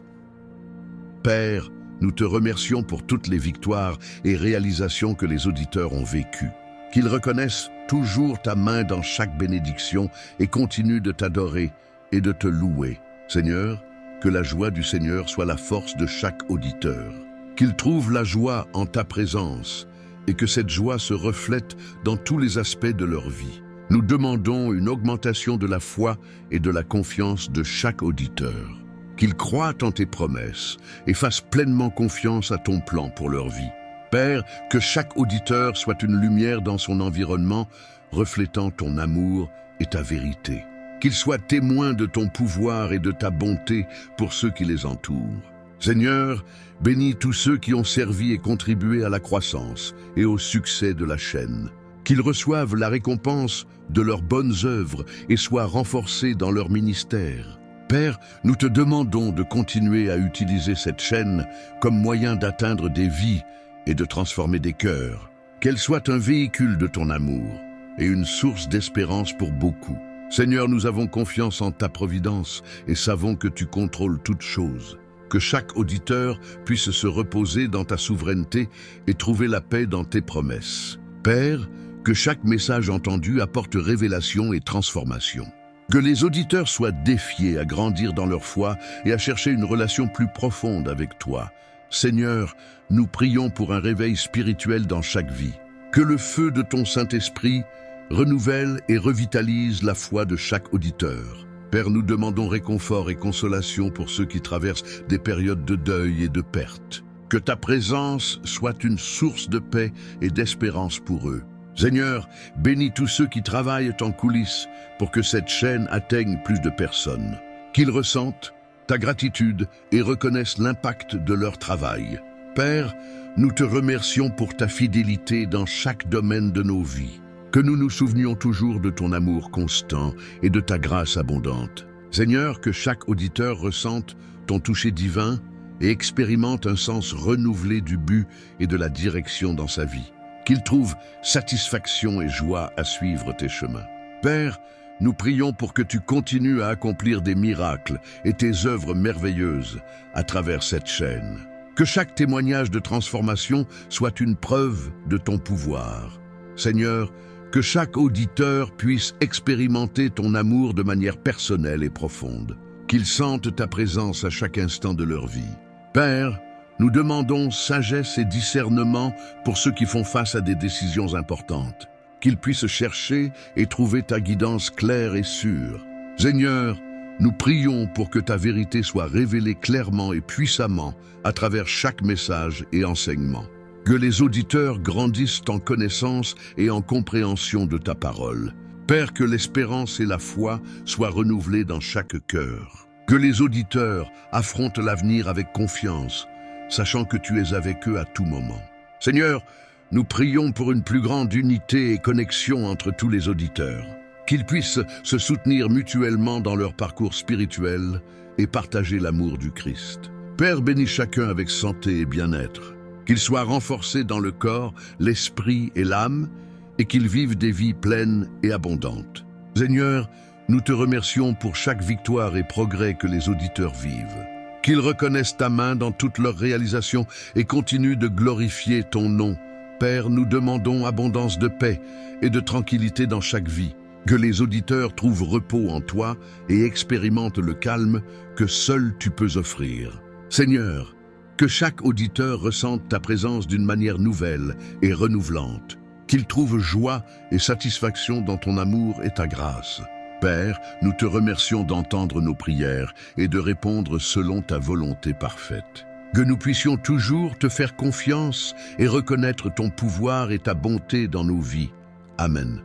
[SPEAKER 1] Père, nous te remercions pour toutes les victoires et réalisations que les auditeurs ont vécues. Qu'ils reconnaissent toujours ta main dans chaque bénédiction et continuent de t'adorer et de te louer. Seigneur, que la joie du Seigneur soit la force de chaque auditeur. Qu'ils trouvent la joie en ta présence et que cette joie se reflète dans tous les aspects de leur vie. Nous demandons une augmentation de la foi et de la confiance de chaque auditeur. Qu'ils croient en tes promesses et fassent pleinement confiance à ton plan pour leur vie. Père, que chaque auditeur soit une lumière dans son environnement, reflétant ton amour et ta vérité. Qu'ils soient témoins de ton pouvoir et de ta bonté pour ceux qui les entourent. Seigneur, bénis tous ceux qui ont servi et contribué à la croissance et au succès de la chaîne. Qu'ils reçoivent la récompense de leurs bonnes œuvres et soient renforcés dans leur ministère. Père, nous te demandons de continuer à utiliser cette chaîne comme moyen d'atteindre des vies et de transformer des cœurs. Qu'elle soit un véhicule de ton amour et une source d'espérance pour beaucoup. Seigneur, nous avons confiance en ta providence et savons que tu contrôles toutes choses. Que chaque auditeur puisse se reposer dans ta souveraineté et trouver la paix dans tes promesses. Père, que chaque message entendu apporte révélation et transformation. Que les auditeurs soient défiés à grandir dans leur foi et à chercher une relation plus profonde avec toi. Seigneur, nous prions pour un réveil spirituel dans chaque vie. Que le feu de ton Saint-Esprit renouvelle et revitalise la foi de chaque auditeur. Père, nous demandons réconfort et consolation pour ceux qui traversent des périodes de deuil et de perte. Que ta présence soit une source de paix et d'espérance pour eux. Seigneur, bénis tous ceux qui travaillent en coulisses pour que cette chaîne atteigne plus de personnes. Qu'ils ressentent ta gratitude et reconnaissent l'impact de leur travail. Père, nous te remercions pour ta fidélité dans chaque domaine de nos vies. Que nous nous souvenions toujours de ton amour constant et de ta grâce abondante. Seigneur, que chaque auditeur ressente ton toucher divin et expérimente un sens renouvelé du but et de la direction dans sa vie. Qu'il trouve satisfaction et joie à suivre tes chemins. Père, nous prions pour que tu continues à accomplir des miracles et tes œuvres merveilleuses à travers cette chaîne. Que chaque témoignage de transformation soit une preuve de ton pouvoir. Seigneur, que chaque auditeur puisse expérimenter ton amour de manière personnelle et profonde. Qu'ils sentent ta présence à chaque instant de leur vie. Père, nous demandons sagesse et discernement pour ceux qui font face à des décisions importantes. Qu'ils puissent chercher et trouver ta guidance claire et sûre. Seigneur, nous prions pour que ta vérité soit révélée clairement et puissamment à travers chaque message et enseignement. Que les auditeurs grandissent en connaissance et en compréhension de ta parole. Père, que l'espérance et la foi soient renouvelées dans chaque cœur. Que les auditeurs affrontent l'avenir avec confiance, sachant que tu es avec eux à tout moment. Seigneur, nous prions pour une plus grande unité et connexion entre tous les auditeurs. Qu'ils puissent se soutenir mutuellement dans leur parcours spirituel et partager l'amour du Christ. Père, bénis chacun avec santé et bien-être. Qu'ils soient renforcés dans le corps, l'esprit et l'âme, et qu'ils vivent des vies pleines et abondantes. Seigneur, nous te remercions pour chaque victoire et progrès que les auditeurs vivent. Qu'ils reconnaissent ta main dans toutes leurs réalisations et continuent de glorifier ton nom. Père, nous demandons abondance de paix et de tranquillité dans chaque vie. Que les auditeurs trouvent repos en toi et expérimentent le calme que seul tu peux offrir. Seigneur, que chaque auditeur ressente ta présence d'une manière nouvelle et renouvelante. Qu'il trouve joie et satisfaction dans ton amour et ta grâce. Père, nous te remercions d'entendre nos prières et de répondre selon ta volonté parfaite. Que nous puissions toujours te faire confiance et reconnaître ton pouvoir et ta bonté dans nos vies. Amen.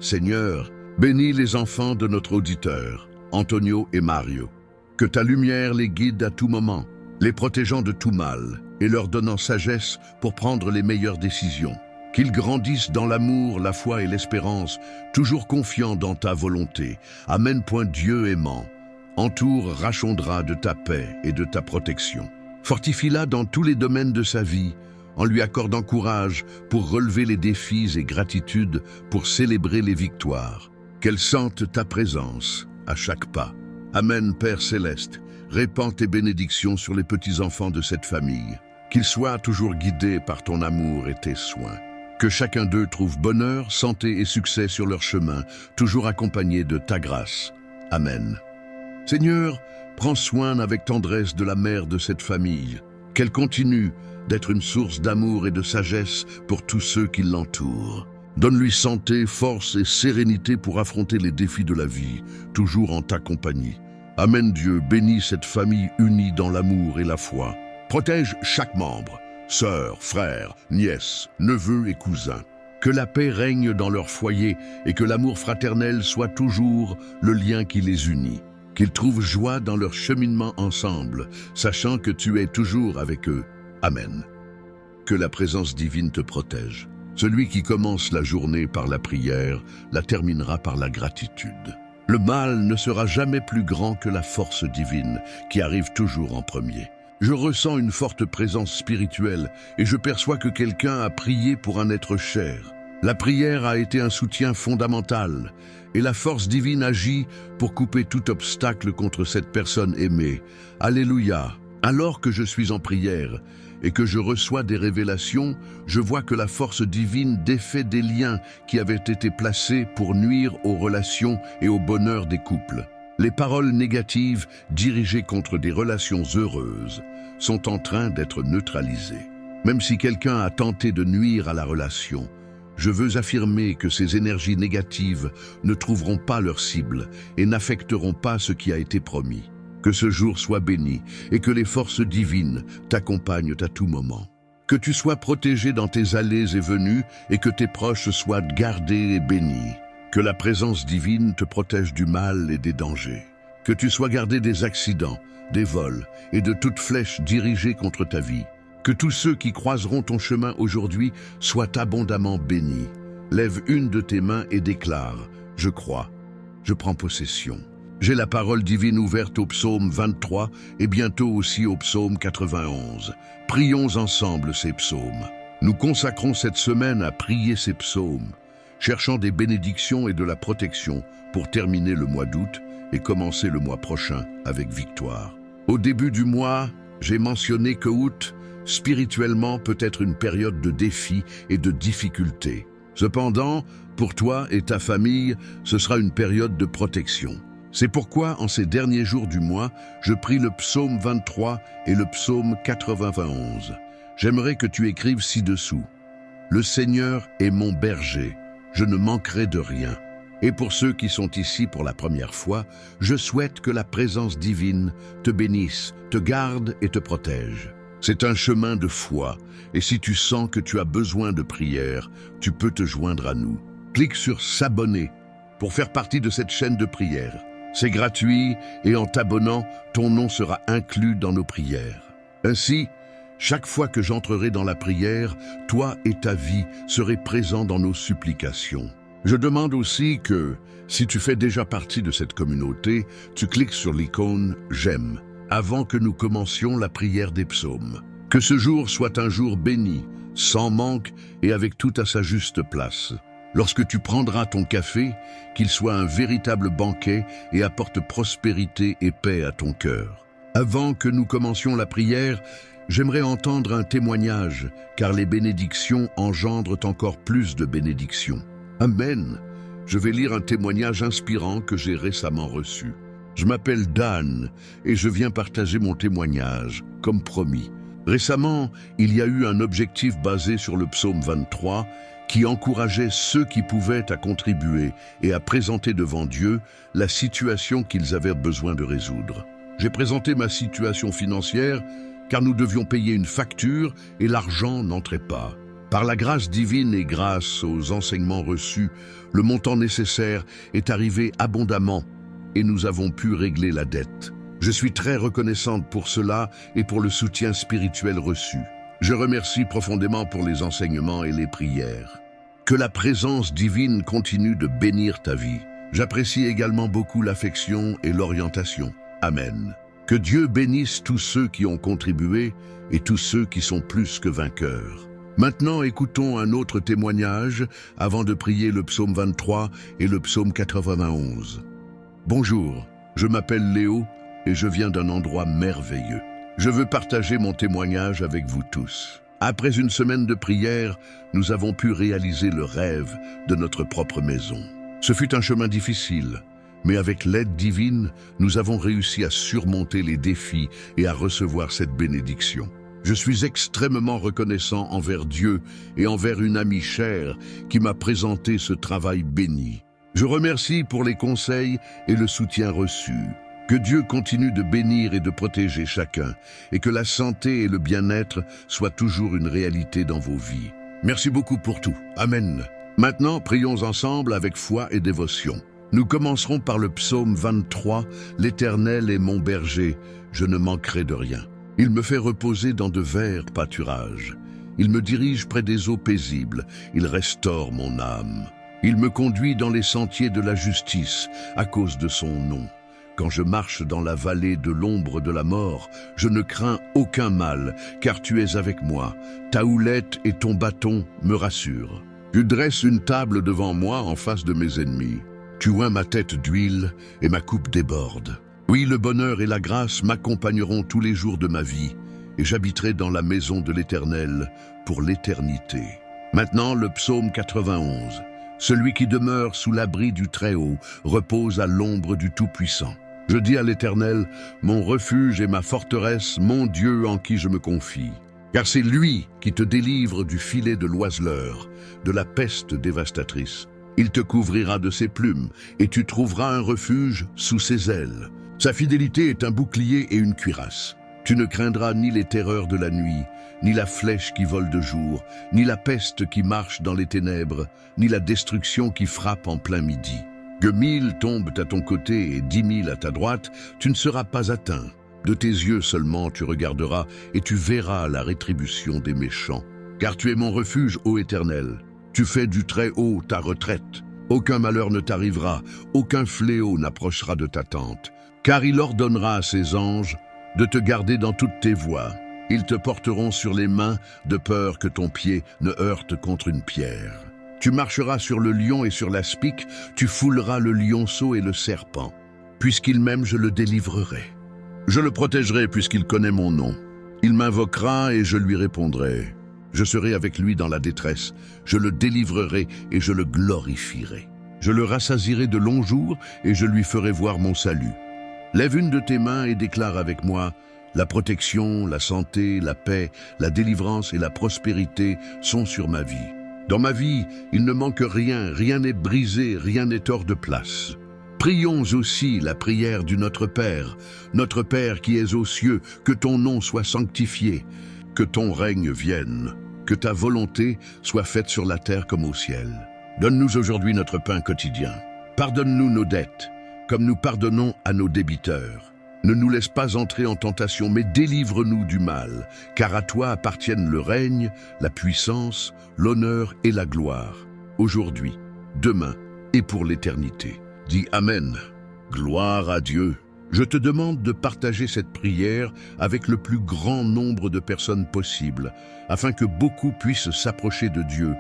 [SPEAKER 1] Seigneur, bénis les enfants de notre auditeur, Antonio et Mario. Que ta lumière les guide à tout moment, les protégeant de tout mal et leur donnant sagesse pour prendre les meilleures décisions. Qu'ils grandissent dans l'amour, la foi et l'espérance, toujours confiants dans ta volonté. Amen. Dieu aimant, entoure Rachondra de ta paix et de ta protection. Fortifie-la dans tous les domaines de sa vie, en lui accordant courage pour relever les défis et gratitude pour célébrer les victoires. Qu'elle sente ta présence à chaque pas. Amen. Père céleste, répands tes bénédictions sur les petits-enfants de cette famille. Qu'ils soient toujours guidés par ton amour et tes soins. Que chacun d'eux trouve bonheur, santé et succès sur leur chemin, toujours accompagné de ta grâce. Amen. Seigneur, prends soin avec tendresse de la mère de cette famille, Qu'elle continue d'être une source d'amour et de sagesse pour tous ceux qui l'entourent. Donne-lui santé, force et sérénité pour affronter les défis de la vie, toujours en ta compagnie. Amen Dieu, bénis cette famille unie dans l'amour et la foi. Protège chaque membre, sœurs, frères, nièces, neveux et cousins. Que la paix règne dans leur foyer et que l'amour fraternel soit toujours le lien qui les unit. Qu'ils trouvent joie dans leur cheminement ensemble, sachant que tu es toujours avec eux. Amen. Que la présence divine te protège. Celui qui commence la journée par la prière, la terminera par la gratitude. Le mal ne sera jamais plus grand que la force divine qui arrive toujours en premier. Je ressens une forte présence spirituelle et je perçois que quelqu'un a prié pour un être cher. La prière a été un soutien fondamental et la force divine agit pour couper tout obstacle contre cette personne aimée. Alléluia! Alors que je suis en prière et que je reçois des révélations, je vois que la force divine défait des liens qui avaient été placés pour nuire aux relations et au bonheur des couples. Les paroles négatives dirigées contre des relations heureuses sont en train d'être neutralisées. Même si quelqu'un a tenté de nuire à la relation, je veux affirmer que ces énergies négatives ne trouveront pas leur cible et n'affecteront pas ce qui a été promis. Que ce jour soit béni et que les forces divines t'accompagnent à tout moment. Que tu sois protégé dans tes allées et venues et que tes proches soient gardés et bénis. Que la présence divine te protège du mal et des dangers. Que tu sois gardé des accidents, des vols et de toute flèche dirigée contre ta vie. Que tous ceux qui croiseront ton chemin aujourd'hui soient abondamment bénis. Lève une de tes mains et déclare « Je crois, je prends possession ». J'ai la parole divine ouverte au psaume 23 et bientôt aussi au psaume 91. Prions ensemble ces psaumes. Nous consacrons cette semaine à prier ces psaumes, cherchant des bénédictions et de la protection pour terminer le mois d'août et commencer le mois prochain avec victoire. Au début du mois, j'ai mentionné que août, spirituellement, peut être une période de défis et de difficultés. Cependant, pour toi et ta famille, ce sera une période de protection. C'est pourquoi, en ces derniers jours du mois, je prie le psaume 23 et le psaume 91. J'aimerais que tu écrives ci-dessous. Le Seigneur est mon berger, je ne manquerai de rien. Et pour ceux qui sont ici pour la première fois, je souhaite que la présence divine te bénisse, te garde et te protège. C'est un chemin de foi, et si tu sens que tu as besoin de prière, tu peux te joindre à nous. Clique sur s'abonner pour faire partie de cette chaîne de prière. C'est gratuit et en t'abonnant, ton nom sera inclus dans nos prières. Ainsi, chaque fois que j'entrerai dans la prière, toi et ta vie serez présents dans nos supplications. Je demande aussi que, si tu fais déjà partie de cette communauté, tu cliques sur l'icône « J'aime » avant que nous commencions la prière des psaumes. Que ce jour soit un jour béni, sans manque et avec tout à sa juste place. Lorsque tu prendras ton café, qu'il soit un véritable banquet et apporte prospérité et paix à ton cœur. Avant que nous commencions la prière, j'aimerais entendre un témoignage, car les bénédictions engendrent encore plus de bénédictions. Amen. Je vais lire un témoignage inspirant que j'ai récemment reçu. Je m'appelle Dan et je viens partager mon témoignage, comme promis. Récemment, il y a eu un objectif basé sur le psaume 23 qui encourageait ceux qui pouvaient à contribuer et à présenter devant Dieu la situation qu'ils avaient besoin de résoudre. J'ai présenté ma situation financière car nous devions payer une facture et l'argent n'entrait pas. Par la grâce divine et grâce aux enseignements reçus, le montant nécessaire est arrivé abondamment et nous avons pu régler la dette. Je suis très reconnaissante pour cela et pour le soutien spirituel reçu. Je remercie profondément pour les enseignements et les prières. Que la présence divine continue de bénir ta vie. J'apprécie également beaucoup l'affection et l'orientation. Amen. Que Dieu bénisse tous ceux qui ont contribué et tous ceux qui sont plus que vainqueurs. Maintenant, écoutons un autre témoignage avant de prier le psaume 23 et le psaume 91. Bonjour, je m'appelle Léo et je viens d'un endroit merveilleux. Je veux partager mon témoignage avec vous tous. Après une semaine de prière, nous avons pu réaliser le rêve de notre propre maison. Ce fut un chemin difficile, mais avec l'aide divine, nous avons réussi à surmonter les défis et à recevoir cette bénédiction. Je suis extrêmement reconnaissant envers Dieu et envers une amie chère qui m'a présenté ce travail béni. Je remercie pour les conseils et le soutien reçu. Que Dieu continue de bénir et de protéger chacun, et que la santé et le bien-être soient toujours une réalité dans vos vies. Merci beaucoup pour tout. Amen. Maintenant, prions ensemble avec foi et dévotion. Nous commencerons par le psaume 23, « L'Éternel est mon berger, je ne manquerai de rien. Il me fait reposer dans de verts pâturages. Il me dirige près des eaux paisibles, il restaure mon âme. Il me conduit dans les sentiers de la justice à cause de son nom. Quand je marche dans la vallée de l'ombre de la mort, je ne crains aucun mal, car tu es avec moi. Ta houlette et ton bâton me rassurent. Tu dresses une table devant moi en face de mes ennemis. Tu oins ma tête d'huile et ma coupe déborde. Oui, le bonheur et la grâce m'accompagneront tous les jours de ma vie, et j'habiterai dans la maison de l'Éternel pour l'éternité. Maintenant, le psaume 91. Celui qui demeure sous l'abri du Très-Haut repose à l'ombre du Tout-Puissant. Je dis à l'Éternel, mon refuge et ma forteresse, mon Dieu en qui je me confie. Car c'est lui qui te délivre du filet de l'oiseleur, de la peste dévastatrice. Il te couvrira de ses plumes, et tu trouveras un refuge sous ses ailes. Sa fidélité est un bouclier et une cuirasse. Tu ne craindras ni les terreurs de la nuit, ni la flèche qui vole de jour, ni la peste qui marche dans les ténèbres, ni la destruction qui frappe en plein midi. Que 1000 tombent à ton côté et 10 000 à ta droite, tu ne seras pas atteint. De tes yeux seulement tu regarderas et tu verras la rétribution des méchants. Car tu es mon refuge, ô Éternel. Tu fais du Très-Haut ta retraite. Aucun malheur ne t'arrivera, aucun fléau n'approchera de ta tente. Car il ordonnera à ses anges de te garder dans toutes tes voies. Ils te porteront sur les mains de peur que ton pied ne heurte contre une pierre. Tu marcheras sur le lion et sur l'aspic, tu fouleras le lionceau et le serpent. Puisqu'il m'aime, je le délivrerai. Je le protégerai puisqu'il connaît mon nom. Il m'invoquera et je lui répondrai. Je serai avec lui dans la détresse. Je le délivrerai et je le glorifierai. Je le rassasierai de longs jours et je lui ferai voir mon salut. Lève une de tes mains et déclare avec moi, la protection, la santé, la paix, la délivrance et la prospérité sont sur ma vie. Dans ma vie, il ne manque rien, rien n'est brisé, rien n'est hors de place. Prions aussi la prière du Notre Père qui es aux cieux, que ton nom soit sanctifié, que ton règne vienne, que ta volonté soit faite sur la terre comme au ciel. Donne-nous aujourd'hui notre pain quotidien. Pardonne-nous nos dettes, comme nous pardonnons à nos débiteurs. Ne nous laisse pas entrer en tentation, mais délivre-nous du mal, car à toi appartiennent le règne, la puissance, l'honneur et la gloire, aujourd'hui, demain et pour l'éternité. Dis Amen. Gloire à Dieu. Je te demande de partager cette prière avec le plus grand nombre de personnes possible, afin que beaucoup puissent s'approcher de Dieu.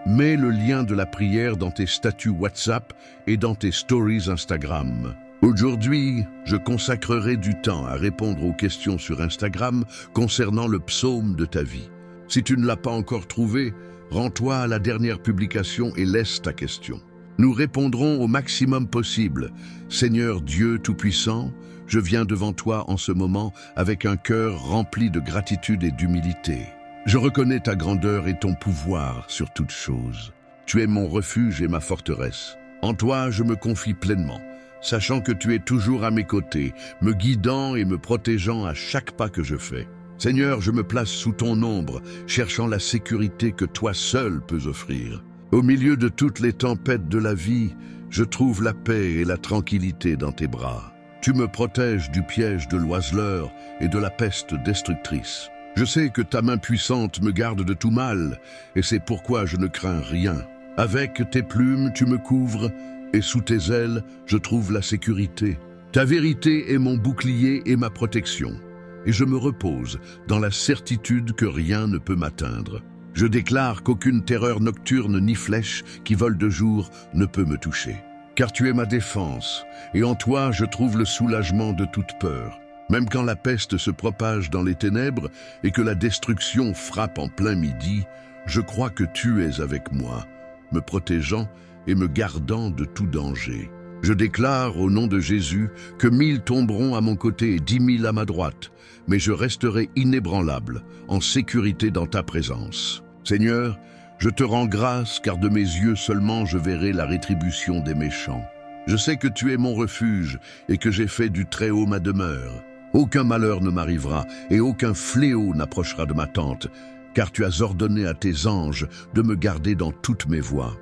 [SPEAKER 1] Mets le lien de la prière dans tes statuts WhatsApp et dans tes stories Instagram. Aujourd'hui, je consacrerai du temps à répondre aux questions sur Instagram concernant le psaume de ta vie. Si tu ne l'as pas encore trouvé, rends-toi à la dernière publication et laisse ta question. Nous répondrons au maximum possible. Seigneur Dieu Tout-Puissant, je viens devant toi en ce moment avec un cœur rempli de gratitude et d'humilité. Je reconnais ta grandeur et ton pouvoir sur toutes choses. Tu es mon refuge et ma forteresse. En toi, je me confie pleinement, sachant que tu es toujours à mes côtés, me guidant et me protégeant à chaque pas que je fais. Seigneur, je me place sous ton ombre, cherchant la sécurité que toi seul peux offrir. Au milieu de toutes les tempêtes de la vie, je trouve la paix et la tranquillité dans tes bras. Tu me protèges du piège de l'oiseleur et de la peste destructrice. Je sais que ta main puissante me garde de tout mal, et c'est pourquoi je ne crains rien. Avec tes plumes, tu me couvres, et sous tes ailes, je trouve la sécurité. Ta vérité est mon bouclier et ma protection, et je me repose dans la certitude que rien ne peut m'atteindre. Je déclare qu'aucune terreur nocturne ni flèche qui vole de jour ne peut me toucher. Car tu es ma défense, et en toi je trouve le soulagement de toute peur. Même quand la peste se propage dans les ténèbres et que la destruction frappe en plein midi, je crois que tu es avec moi, me protégeant et me gardant de tout danger. Je déclare au nom de Jésus que 1000 tomberont à mon côté et 10 000 à ma droite, mais je resterai inébranlable, en sécurité dans ta présence. Seigneur, je te rends grâce car de mes yeux seulement je verrai la rétribution des méchants. Je sais que tu es mon refuge et que j'ai fait du Très-Haut ma demeure. Aucun malheur ne m'arrivera et aucun fléau n'approchera de ma tente, car tu as ordonné à tes anges de me garder dans toutes mes voies.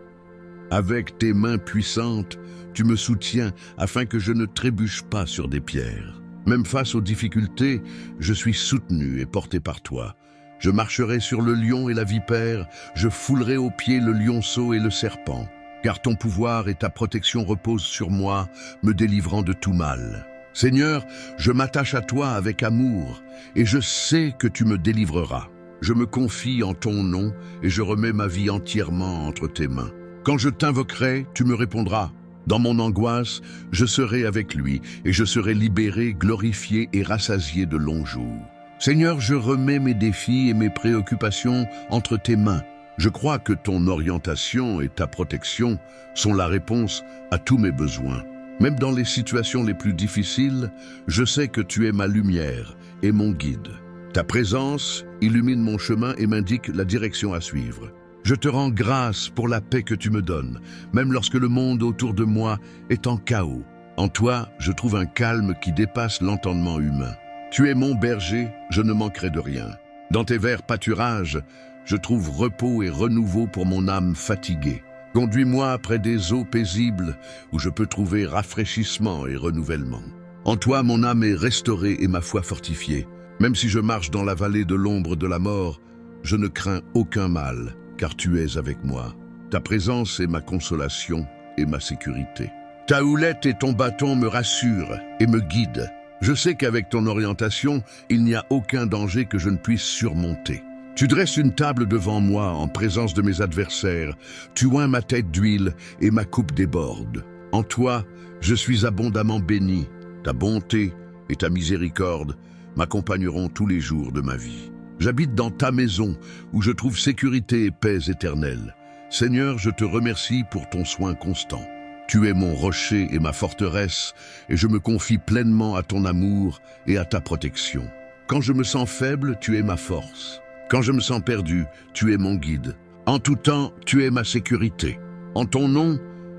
[SPEAKER 1] Avec tes mains puissantes, tu me soutiens afin que je ne trébuche pas sur des pierres. Même face aux difficultés, je suis soutenu et porté par toi. Je marcherai sur le lion et la vipère, je foulerai aux pieds le lionceau et le serpent. Car ton pouvoir et ta protection reposent sur moi, me délivrant de tout mal. Seigneur, je m'attache à toi avec amour, et je sais que tu me délivreras. Je me confie en ton nom, et je remets ma vie entièrement entre tes mains. Quand je t'invoquerai, tu me répondras. Dans mon angoisse, je serai avec lui, et je serai libéré, glorifié et rassasié de longs jours. Seigneur, je remets mes défis et mes préoccupations entre tes mains. Je crois que ton orientation et ta protection sont la réponse à tous mes besoins. Même dans les situations les plus difficiles, je sais que tu es ma lumière et mon guide. Ta présence illumine mon chemin et m'indique la direction à suivre. Je te rends grâce pour la paix que tu me donnes, même lorsque le monde autour de moi est en chaos. En toi, je trouve un calme qui dépasse l'entendement humain. Tu es mon berger, je ne manquerai de rien. Dans tes verts pâturages, je trouve repos et renouveau pour mon âme fatiguée. Conduis-moi près des eaux paisibles où je peux trouver rafraîchissement et renouvellement. En toi, mon âme est restaurée et ma foi fortifiée. Même si je marche dans la vallée de l'ombre de la mort, je ne crains aucun mal, car tu es avec moi. Ta présence est ma consolation et ma sécurité. Ta houlette et ton bâton me rassurent et me guident. Je sais qu'avec ton orientation, il n'y a aucun danger que je ne puisse surmonter. Tu dresses une table devant moi en présence de mes adversaires. Tu oins ma tête d'huile et ma coupe déborde. En toi, je suis abondamment béni. Ta bonté et ta miséricorde m'accompagneront tous les jours de ma vie. J'habite dans ta maison où je trouve sécurité et paix éternelle. Seigneur, je te remercie pour ton soin constant. Tu es mon rocher et ma forteresse et je me confie pleinement à ton amour et à ta protection. Quand je me sens faible, tu es ma force. Quand je me sens perdu, tu es mon guide. En tout temps, tu es ma sécurité. En ton nom,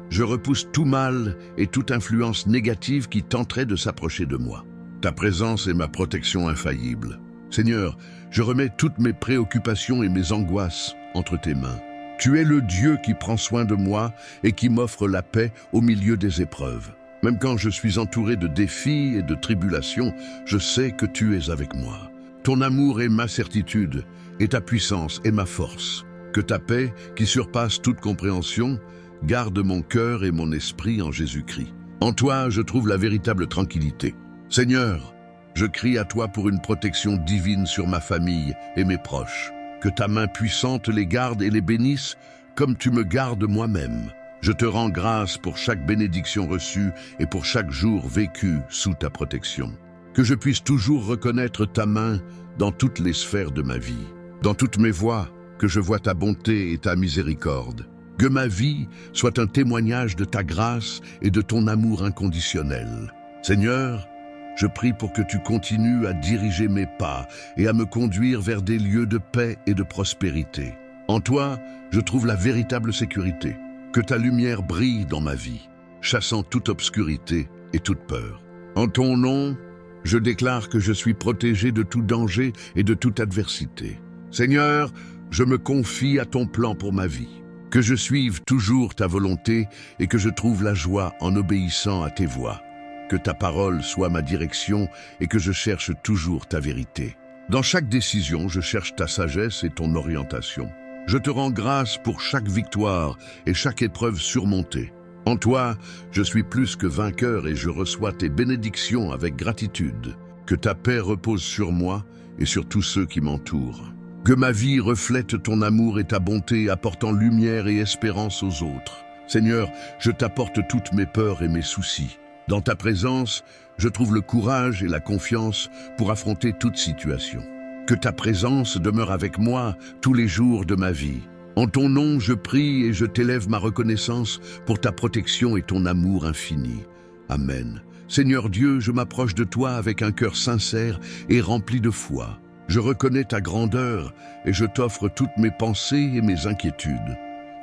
[SPEAKER 1] je repousse tout mal et toute influence négative qui tenterait de s'approcher de moi. Ta présence est ma protection infaillible. Seigneur, je remets toutes mes préoccupations et mes angoisses entre tes mains. Tu es le Dieu qui prend soin de moi et qui m'offre la paix au milieu des épreuves. Même quand je suis entouré de défis et de tribulations, je sais que tu es avec moi. Ton amour est ma certitude, et ta puissance est ma force. Que ta paix, qui surpasse toute compréhension, garde mon cœur et mon esprit en Jésus-Christ. En toi, je trouve la véritable tranquillité. Seigneur, je crie à toi pour une protection divine sur ma famille et mes proches. Que ta main puissante les garde et les bénisse, comme tu me gardes moi-même. Je te rends grâce pour chaque bénédiction reçue et pour chaque jour vécu sous ta protection. Que je puisse toujours reconnaître ta main dans toutes les sphères de ma vie. Dans toutes mes voies, que je vois ta bonté et ta miséricorde. Que ma vie soit un témoignage de ta grâce et de ton amour inconditionnel. Seigneur, je prie pour que tu continues à diriger mes pas et à me conduire vers des lieux de paix et de prospérité. En toi, je trouve la véritable sécurité. Que ta lumière brille dans ma vie, chassant toute obscurité et toute peur. En ton nom, je déclare que je suis protégé de tout danger et de toute adversité. Seigneur, je me confie à ton plan pour ma vie. Que je suive toujours ta volonté et que je trouve la joie en obéissant à tes voies. Que ta parole soit ma direction et que je cherche toujours ta vérité. Dans chaque décision, je cherche ta sagesse et ton orientation. Je te rends grâce pour chaque victoire et chaque épreuve surmontée. En toi, je suis plus que vainqueur et je reçois tes bénédictions avec gratitude. Que ta paix repose sur moi et sur tous ceux qui m'entourent. Que ma vie reflète ton amour et ta bonté, apportant lumière et espérance aux autres. Seigneur, je t'apporte toutes mes peurs et mes soucis. Dans ta présence, je trouve le courage et la confiance pour affronter toute situation. Que ta présence demeure avec moi tous les jours de ma vie. En ton nom, je prie et je t'élève ma reconnaissance pour ta protection et ton amour infini. Amen. Seigneur Dieu, je m'approche de toi avec un cœur sincère et rempli de foi. Je reconnais ta grandeur et je t'offre toutes mes pensées et mes inquiétudes.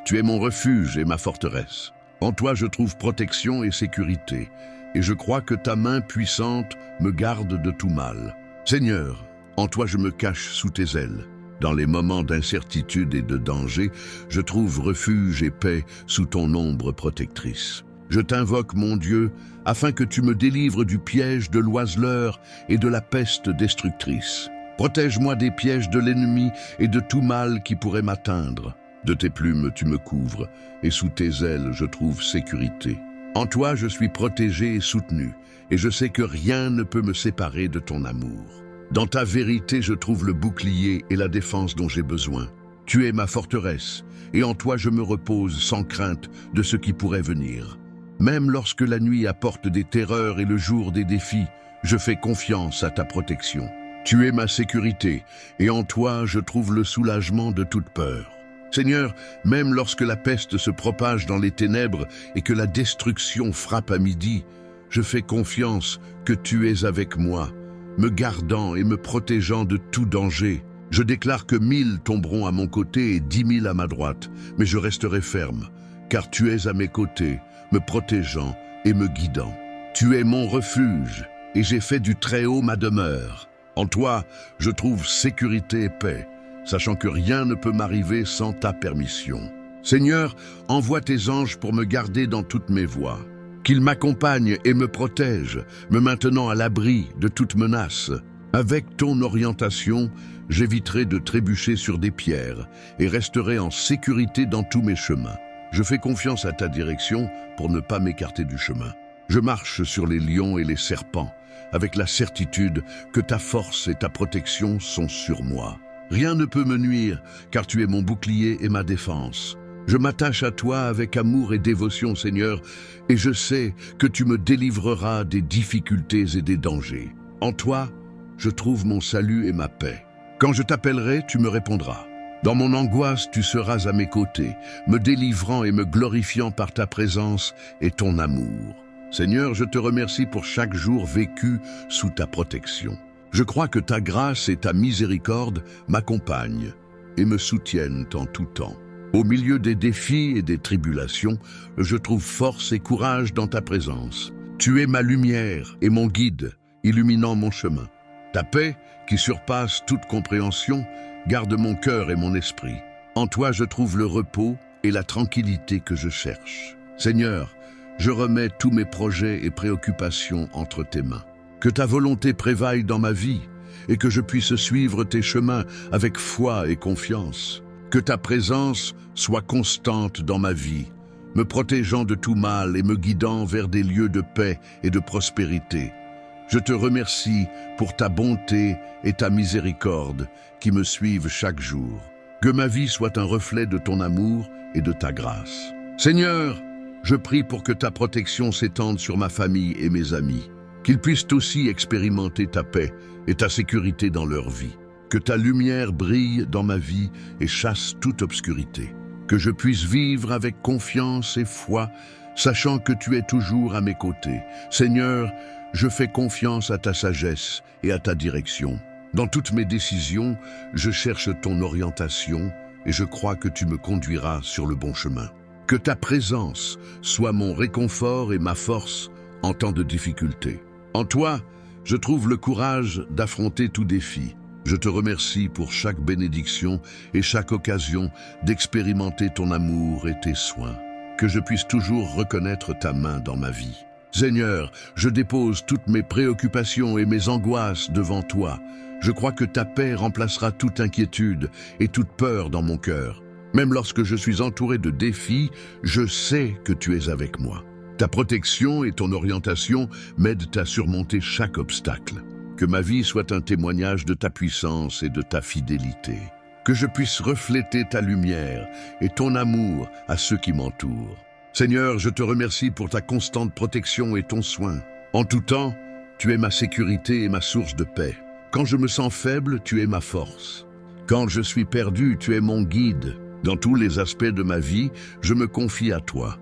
[SPEAKER 1] Tu es mon refuge et ma forteresse. En toi, je trouve protection et sécurité, et je crois que ta main puissante me garde de tout mal. Seigneur, en toi je me cache sous tes ailes. Dans les moments d'incertitude et de danger, je trouve refuge et paix sous ton ombre protectrice. Je t'invoque, mon Dieu, afin que tu me délivres du piège de l'oiseleur et de la peste destructrice. Protège-moi des pièges de l'ennemi et de tout mal qui pourrait m'atteindre. De tes plumes tu me couvres, et sous tes ailes je trouve sécurité. En toi je suis protégé et soutenu, et je sais que rien ne peut me séparer de ton amour. Dans ta vérité je trouve le bouclier et la défense dont j'ai besoin. Tu es ma forteresse, et en toi je me repose sans crainte de ce qui pourrait venir. Même lorsque la nuit apporte des terreurs et le jour des défis, je fais confiance à ta protection. Tu es ma sécurité, et en toi je trouve le soulagement de toute peur. Seigneur, même lorsque la peste se propage dans les ténèbres et que la destruction frappe à midi, je fais confiance que tu es avec moi, me gardant et me protégeant de tout danger. Je déclare que 1000 tomberont à mon côté et 10 000 à ma droite, mais je resterai ferme, car tu es à mes côtés, me protégeant et me guidant. Tu es mon refuge, et j'ai fait du Très-Haut ma demeure. En toi, je trouve sécurité et paix, sachant que rien ne peut m'arriver sans ta permission. Seigneur, envoie tes anges pour me garder dans toutes mes voies. Qu'ils m'accompagnent et me protègent, me maintenant à l'abri de toute menace. Avec ton orientation, j'éviterai de trébucher sur des pierres et resterai en sécurité dans tous mes chemins. Je fais confiance à ta direction pour ne pas m'écarter du chemin. Je marche sur les lions et les serpents, avec la certitude que ta force et ta protection sont sur moi. Rien ne peut me nuire, car tu es mon bouclier et ma défense. Je m'attache à toi avec amour et dévotion, Seigneur, et je sais que tu me délivreras des difficultés et des dangers. En toi, je trouve mon salut et ma paix. Quand je t'appellerai, tu me répondras. Dans mon angoisse, tu seras à mes côtés, me délivrant et me glorifiant par ta présence et ton amour. Seigneur, je te remercie pour chaque jour vécu sous ta protection. Je crois que ta grâce et ta miséricorde m'accompagnent et me soutiennent en tout temps. Au milieu des défis et des tribulations, je trouve force et courage dans ta présence. Tu es ma lumière et mon guide, illuminant mon chemin. Ta paix, qui surpasse toute compréhension, garde mon cœur et mon esprit. En toi, je trouve le repos et la tranquillité que je cherche. Seigneur, je remets tous mes projets et préoccupations entre tes mains. Que ta volonté prévaille dans ma vie et que je puisse suivre tes chemins avec foi et confiance. Que ta présence soit constante dans ma vie, me protégeant de tout mal et me guidant vers des lieux de paix et de prospérité. Je te remercie pour ta bonté et ta miséricorde qui me suivent chaque jour. Que ma vie soit un reflet de ton amour et de ta grâce. Seigneur, je prie pour que ta protection s'étende sur ma famille et mes amis, qu'ils puissent aussi expérimenter ta paix et ta sécurité dans leur vie. Que ta lumière brille dans ma vie et chasse toute obscurité. Que je puisse vivre avec confiance et foi, sachant que tu es toujours à mes côtés. Seigneur, je fais confiance à ta sagesse et à ta direction. Dans toutes mes décisions, je cherche ton orientation et je crois que tu me conduiras sur le bon chemin. Que ta présence soit mon réconfort et ma force en temps de difficulté. En toi, je trouve le courage d'affronter tout défi. Je te remercie pour chaque bénédiction et chaque occasion d'expérimenter ton amour et tes soins. Que je puisse toujours reconnaître ta main dans ma vie. Seigneur, je dépose toutes mes préoccupations et mes angoisses devant toi. Je crois que ta paix remplacera toute inquiétude et toute peur dans mon cœur. Même lorsque je suis entouré de défis, je sais que tu es avec moi. Ta protection et ton orientation m'aident à surmonter chaque obstacle. Que ma vie soit un témoignage de ta puissance et de ta fidélité. Que je puisse refléter ta lumière et ton amour à ceux qui m'entourent. Seigneur, je te remercie pour ta constante protection et ton soin. En tout temps, tu es ma sécurité et ma source de paix. Quand je me sens faible, tu es ma force. Quand je suis perdu, tu es mon guide. Dans tous les aspects de ma vie, je me confie à toi.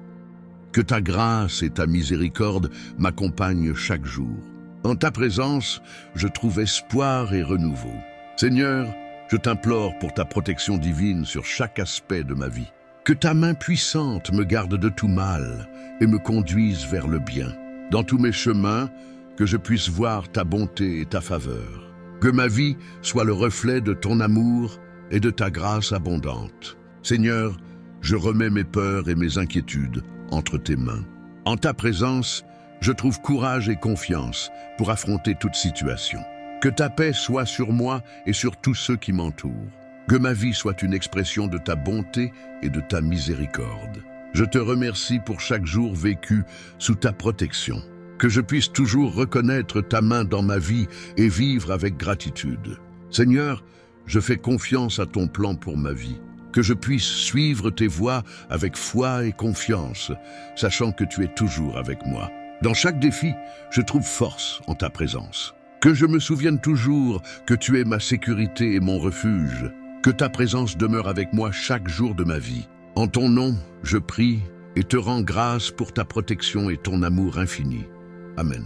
[SPEAKER 1] Que ta grâce et ta miséricorde m'accompagnent chaque jour. En ta présence, je trouve espoir et renouveau. Seigneur, je t'implore pour ta protection divine sur chaque aspect de ma vie. Que ta main puissante me garde de tout mal et me conduise vers le bien. Dans tous mes chemins, que je puisse voir ta bonté et ta faveur. Que ma vie soit le reflet de ton amour et de ta grâce abondante. Seigneur, je remets mes peurs et mes inquiétudes entre tes mains. En ta présence, je trouve courage et confiance pour affronter toute situation. Que ta paix soit sur moi et sur tous ceux qui m'entourent. Que ma vie soit une expression de ta bonté et de ta miséricorde. Je te remercie pour chaque jour vécu sous ta protection. Que je puisse toujours reconnaître ta main dans ma vie et vivre avec gratitude. Seigneur, je fais confiance à ton plan pour ma vie. Que je puisse suivre tes voies avec foi et confiance, sachant que tu es toujours avec moi. Dans chaque défi, je trouve force en ta présence. Que je me souvienne toujours que tu es ma sécurité et mon refuge. Que ta présence demeure avec moi chaque jour de ma vie. En ton nom, je prie et te rends grâce pour ta protection et ton amour infini. Amen.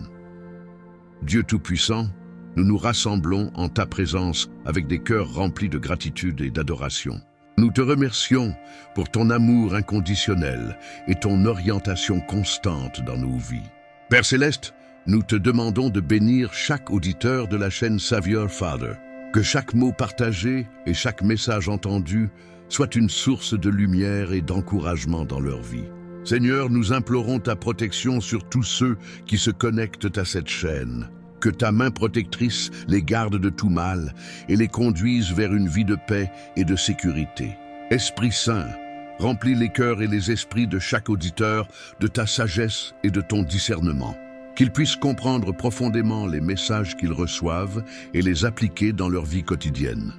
[SPEAKER 1] Dieu Tout-Puissant, nous nous rassemblons en ta présence avec des cœurs remplis de gratitude et d'adoration. Nous te remercions pour ton amour inconditionnel et ton orientation constante dans nos vies. Père Céleste, nous te demandons de bénir chaque auditeur de la chaîne Savior Father. Que chaque mot partagé et chaque message entendu soit une source de lumière et d'encouragement dans leur vie. Seigneur, nous implorons ta protection sur tous ceux qui se connectent à cette chaîne. Que ta main protectrice les garde de tout mal et les conduise vers une vie de paix et de sécurité. Esprit Saint, remplis les cœurs et les esprits de chaque auditeur de ta sagesse et de ton discernement. Qu'ils puissent comprendre profondément les messages qu'ils reçoivent et les appliquer dans leur vie quotidienne.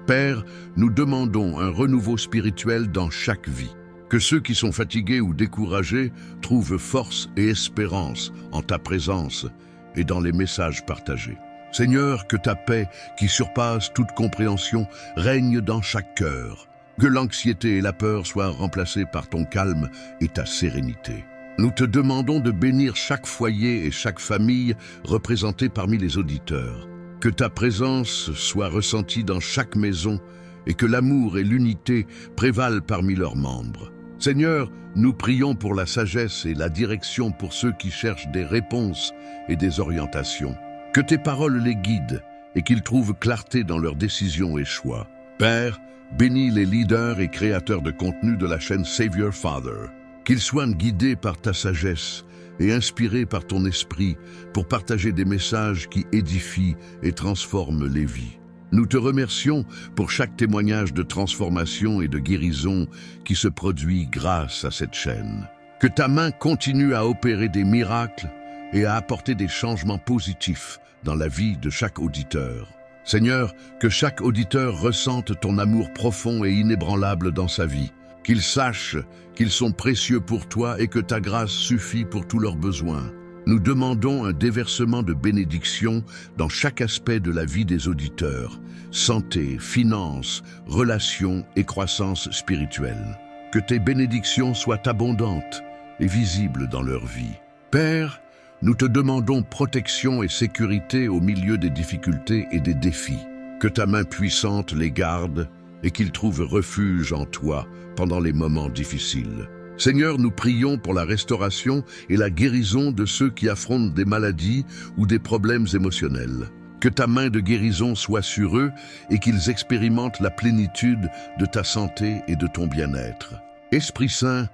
[SPEAKER 1] Père, nous demandons un renouveau spirituel dans chaque vie. Que ceux qui sont fatigués ou découragés trouvent force et espérance en ta présence et dans les messages partagés. Seigneur, que ta paix, qui surpasse toute compréhension, règne dans chaque cœur. Que l'anxiété et la peur soient remplacées par ton calme et ta sérénité. Nous te demandons de bénir chaque foyer et chaque famille représentée parmi les auditeurs. Que ta présence soit ressentie dans chaque maison et que l'amour et l'unité prévalent parmi leurs membres. Seigneur, nous prions pour la sagesse et la direction pour ceux qui cherchent des réponses et des orientations. Que tes paroles les guident et qu'ils trouvent clarté dans leurs décisions et choix. Père, bénis les leaders et créateurs de contenu de la chaîne Savior Father. Qu'ils soient guidés par ta sagesse et inspirés par ton esprit pour partager des messages qui édifient et transforment les vies. Nous te remercions pour chaque témoignage de transformation et de guérison qui se produit grâce à cette chaîne. Que ta main continue à opérer des miracles et à apporter des changements positifs dans la vie de chaque auditeur. Seigneur, que chaque auditeur ressente ton amour profond et inébranlable dans sa vie. Qu'ils sachent qu'ils sont précieux pour toi et que ta grâce suffit pour tous leurs besoins. Nous demandons un déversement de bénédictions dans chaque aspect de la vie des auditeurs, santé, finances, relations et croissance spirituelle. Que tes bénédictions soient abondantes et visibles dans leur vie. Père, nous te demandons protection et sécurité au milieu des difficultés et des défis. Que ta main puissante les garde et qu'ils trouvent refuge en toi pendant les moments difficiles. Seigneur, nous prions pour la restauration et la guérison de ceux qui affrontent des maladies ou des problèmes émotionnels. Que ta main de guérison soit sur eux et qu'ils expérimentent la plénitude de ta santé et de ton bien-être. Esprit Saint,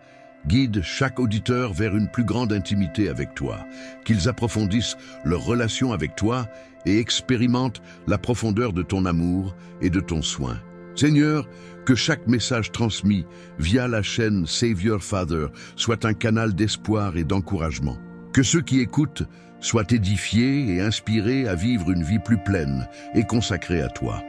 [SPEAKER 1] guide chaque auditeur vers une plus grande intimité avec toi, qu'ils approfondissent leur relation avec toi et expérimentent la profondeur de ton amour et de ton soin. Seigneur, que chaque message transmis via la chaîne Savior Father soit un canal d'espoir et d'encouragement. Que ceux qui écoutent soient édifiés et inspirés à vivre une vie plus pleine et consacrée à toi.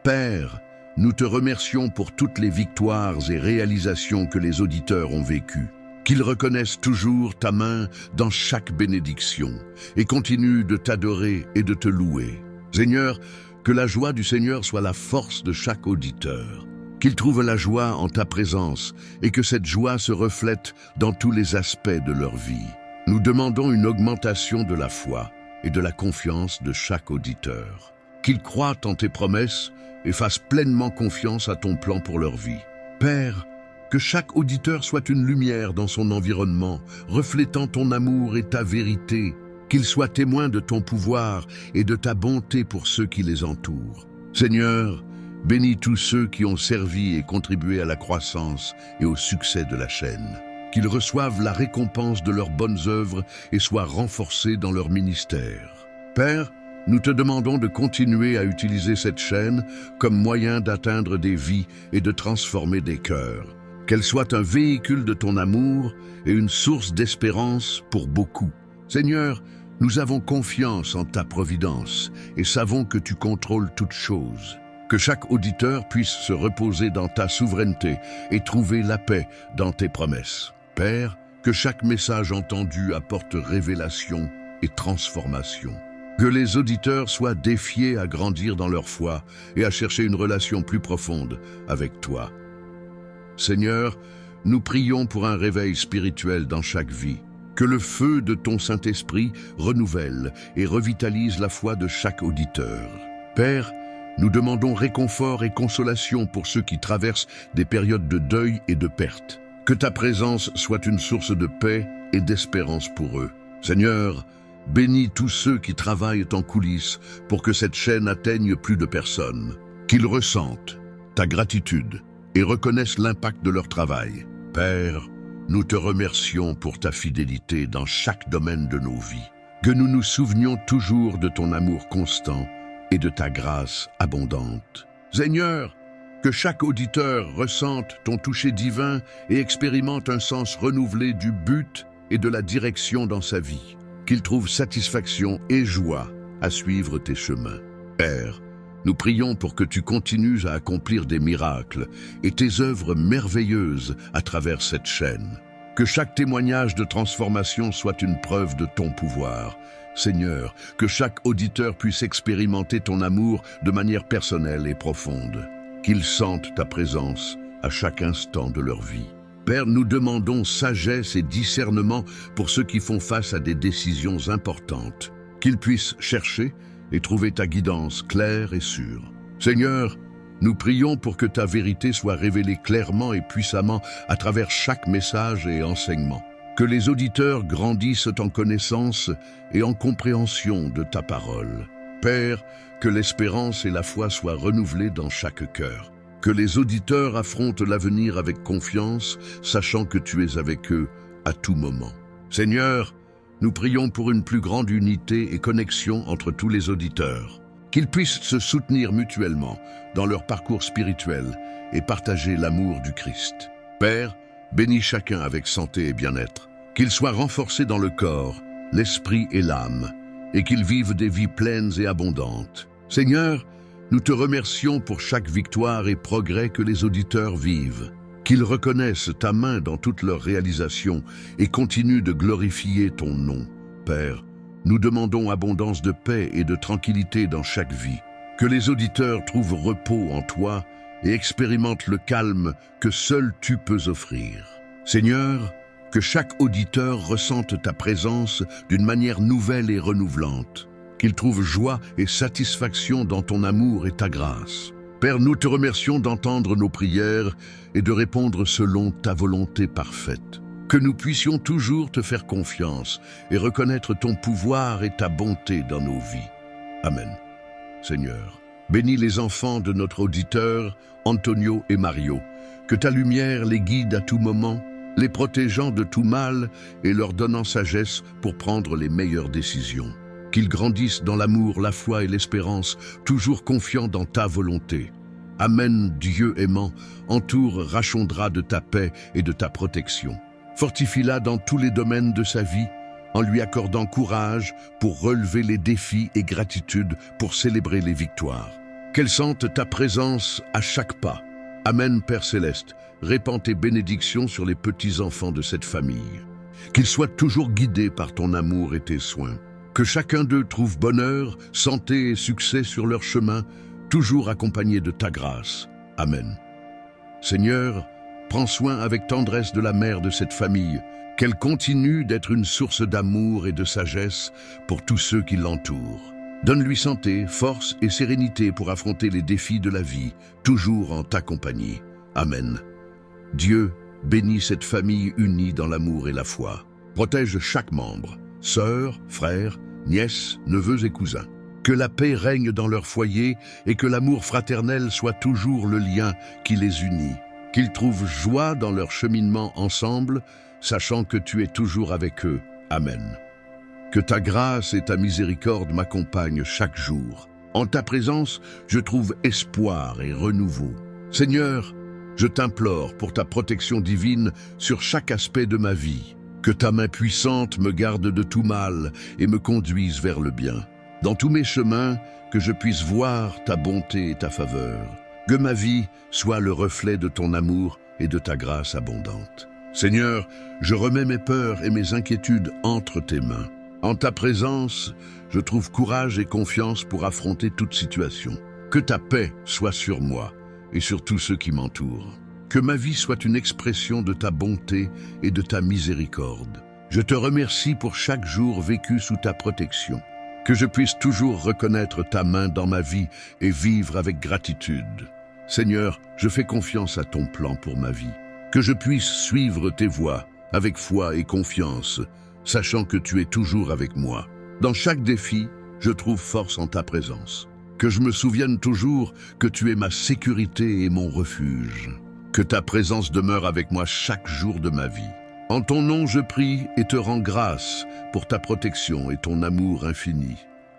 [SPEAKER 1] Père, nous te remercions pour toutes les victoires et réalisations que les auditeurs ont vécues. Qu'ils reconnaissent toujours ta main dans chaque bénédiction et continuent de t'adorer et de te louer. Seigneur, Que la joie du Seigneur soit la force de chaque auditeur. Qu'ils trouvent la joie en ta présence et que cette joie se reflète dans tous les aspects de leur vie. Nous demandons une augmentation de la foi et de la confiance de chaque auditeur. Qu'ils croient en tes promesses et fassent pleinement confiance à ton plan pour leur vie. Père, que chaque auditeur soit une lumière dans son environnement, reflétant ton amour et ta vérité, qu'ils soient témoins de ton pouvoir et de ta bonté pour ceux qui les entourent. Seigneur, bénis tous ceux qui ont servi et contribué à la croissance et au succès de la chaîne. Qu'ils reçoivent la récompense de leurs bonnes œuvres et soient renforcés dans leur ministère. Père, nous te demandons de continuer à utiliser cette chaîne comme moyen d'atteindre des vies et de transformer des cœurs. Qu'elle soit un véhicule de ton amour et une source d'espérance pour beaucoup. Seigneur, nous avons confiance en ta providence et savons que tu contrôles toutes choses. Que chaque auditeur puisse se reposer dans ta souveraineté et trouver la paix dans tes promesses. Père, que chaque message entendu apporte révélation et transformation. Que les auditeurs soient défiés à grandir dans leur foi et à chercher une relation plus profonde avec toi. Seigneur, nous prions pour un réveil spirituel dans chaque vie. Que le feu de ton Saint-Esprit renouvelle et revitalise la foi de chaque auditeur. Père, nous demandons réconfort et consolation pour ceux qui traversent des périodes de deuil et de perte. Que ta présence soit une source de paix et d'espérance pour eux. Seigneur, bénis tous ceux qui travaillent en coulisses pour que cette chaîne atteigne plus de personnes. Qu'ils ressentent ta gratitude et reconnaissent l'impact de leur travail. Père, nous te remercions pour ta fidélité dans chaque domaine de nos vies. Que nous nous souvenions toujours de ton amour constant et de ta grâce abondante. Seigneur, que chaque auditeur ressente ton toucher divin et expérimente un sens renouvelé du but et de la direction dans sa vie. Qu'il trouve satisfaction et joie à suivre tes chemins. Père, nous prions pour que tu continues à accomplir des miracles et tes œuvres merveilleuses à travers cette chaîne. Que chaque témoignage de transformation soit une preuve de ton pouvoir. Seigneur, que chaque auditeur puisse expérimenter ton amour de manière personnelle et profonde. Qu'ils sentent ta présence à chaque instant de leur vie. Père, nous demandons sagesse et discernement pour ceux qui font face à des décisions importantes. Qu'ils puissent chercher et trouver ta guidance claire et sûre. Seigneur, nous prions pour que ta vérité soit révélée clairement et puissamment à travers chaque message et enseignement. Que les auditeurs grandissent en connaissance et en compréhension de ta parole. Père, que l'espérance et la foi soient renouvelées dans chaque cœur. Que les auditeurs affrontent l'avenir avec confiance, sachant que tu es avec eux à tout moment. Seigneur, nous prions pour une plus grande unité et connexion entre tous les auditeurs. Qu'ils puissent se soutenir mutuellement dans leur parcours spirituel et partager l'amour du Christ. Père, bénis chacun avec santé et bien-être. Qu'ils soient renforcés dans le corps, l'esprit et l'âme, et qu'ils vivent des vies pleines et abondantes. Seigneur, nous te remercions pour chaque victoire et progrès que les auditeurs vivent. Qu'ils reconnaissent ta main dans toutes leurs réalisations et continuent de glorifier ton nom. Père, nous demandons abondance de paix et de tranquillité dans chaque vie. Que les auditeurs trouvent repos en toi et expérimentent le calme que seul tu peux offrir. Seigneur, que chaque auditeur ressente ta présence d'une manière nouvelle et renouvelante. Qu'il trouve joie et satisfaction dans ton amour et ta grâce. Père, nous te remercions d'entendre nos prières et de répondre selon ta volonté parfaite. Que nous puissions toujours te faire confiance et reconnaître ton pouvoir et ta bonté dans nos vies. Amen. Seigneur, bénis les enfants de notre auditeur, Antonio et Mario. Que ta lumière les guide à tout moment, les protégeant de tout mal et leur donnant sagesse pour prendre les meilleures décisions. Qu'ils grandissent dans l'amour, la foi et l'espérance, toujours confiants dans ta volonté. Amen, Dieu aimant, entoure Rachondra de ta paix et de ta protection. Fortifie-la dans tous les domaines de sa vie, en lui accordant courage pour relever les défis et gratitude pour célébrer les victoires. Qu'elle sente ta présence à chaque pas. Amen, Père Céleste, répands tes bénédictions sur les petits-enfants de cette famille. Qu'ils soient toujours guidés par ton amour et tes soins. Que chacun d'eux trouve bonheur, santé et succès sur leur chemin, toujours accompagné de ta grâce. Amen. Seigneur, prends soin avec tendresse de la mère de cette famille, qu'elle continue d'être une source d'amour et de sagesse pour tous ceux qui l'entourent. Donne-lui santé, force et sérénité pour affronter les défis de la vie, toujours en ta compagnie. Amen. Dieu, bénis cette famille unie dans l'amour et la foi. Protège chaque membre, sœurs, frères, nièces, neveux et cousins. Que la paix règne dans leur foyer et que l'amour fraternel soit toujours le lien qui les unit. Qu'ils trouvent joie dans leur cheminement ensemble, sachant que tu es toujours avec eux. Amen. Que ta grâce et ta miséricorde m'accompagnent chaque jour. En ta présence, je trouve espoir et renouveau. Seigneur, je t'implore pour ta protection divine sur chaque aspect de ma vie. Que ta main puissante me garde de tout mal et me conduise vers le bien. Dans tous mes chemins, que je puisse voir ta bonté et ta faveur. Que ma vie soit le reflet de ton amour et de ta grâce abondante. Seigneur, je remets mes peurs et mes inquiétudes entre tes mains. En ta présence, je trouve courage et confiance pour affronter toute situation. Que ta paix soit sur moi et sur tous ceux qui m'entourent. Que ma vie soit une expression de ta bonté et de ta miséricorde. Je te remercie pour chaque jour vécu sous ta protection. Que je puisse toujours reconnaître ta main dans ma vie et vivre avec gratitude. Seigneur, je fais confiance à ton plan pour ma vie. Que je puisse suivre tes voies avec foi et confiance, sachant que tu es toujours avec moi. Dans chaque défi, je trouve force en ta présence. Que je me souvienne toujours que tu es ma sécurité et mon refuge. Que ta présence demeure avec moi chaque jour de ma vie. En ton nom, je prie et te rends grâce pour ta protection et ton amour infini.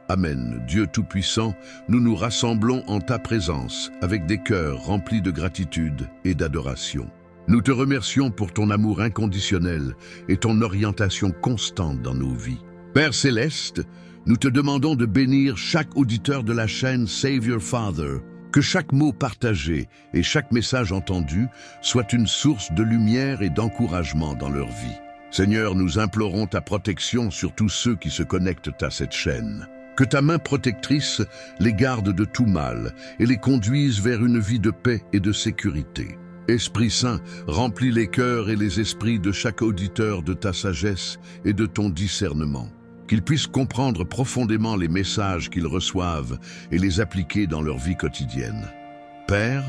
[SPEAKER 1] Amen. Dieu Tout-Puissant, nous nous rassemblons en ta présence avec des cœurs remplis de gratitude et d'adoration. Nous te remercions pour ton amour inconditionnel et ton orientation constante dans nos vies. Père Céleste, nous te demandons de bénir chaque auditeur de la chaîne Save Your Father, que chaque mot partagé et chaque message entendu soit une source de lumière et d'encouragement dans leur vie. Seigneur, nous implorons ta protection sur tous ceux qui se connectent à cette chaîne. Que ta main protectrice les garde de tout mal et les conduise vers une vie de paix et de sécurité. Esprit Saint, remplis les cœurs et les esprits de chaque auditeur de ta sagesse et de ton discernement. Qu'ils puissent comprendre profondément les messages qu'ils reçoivent et les appliquer dans leur vie quotidienne. Père,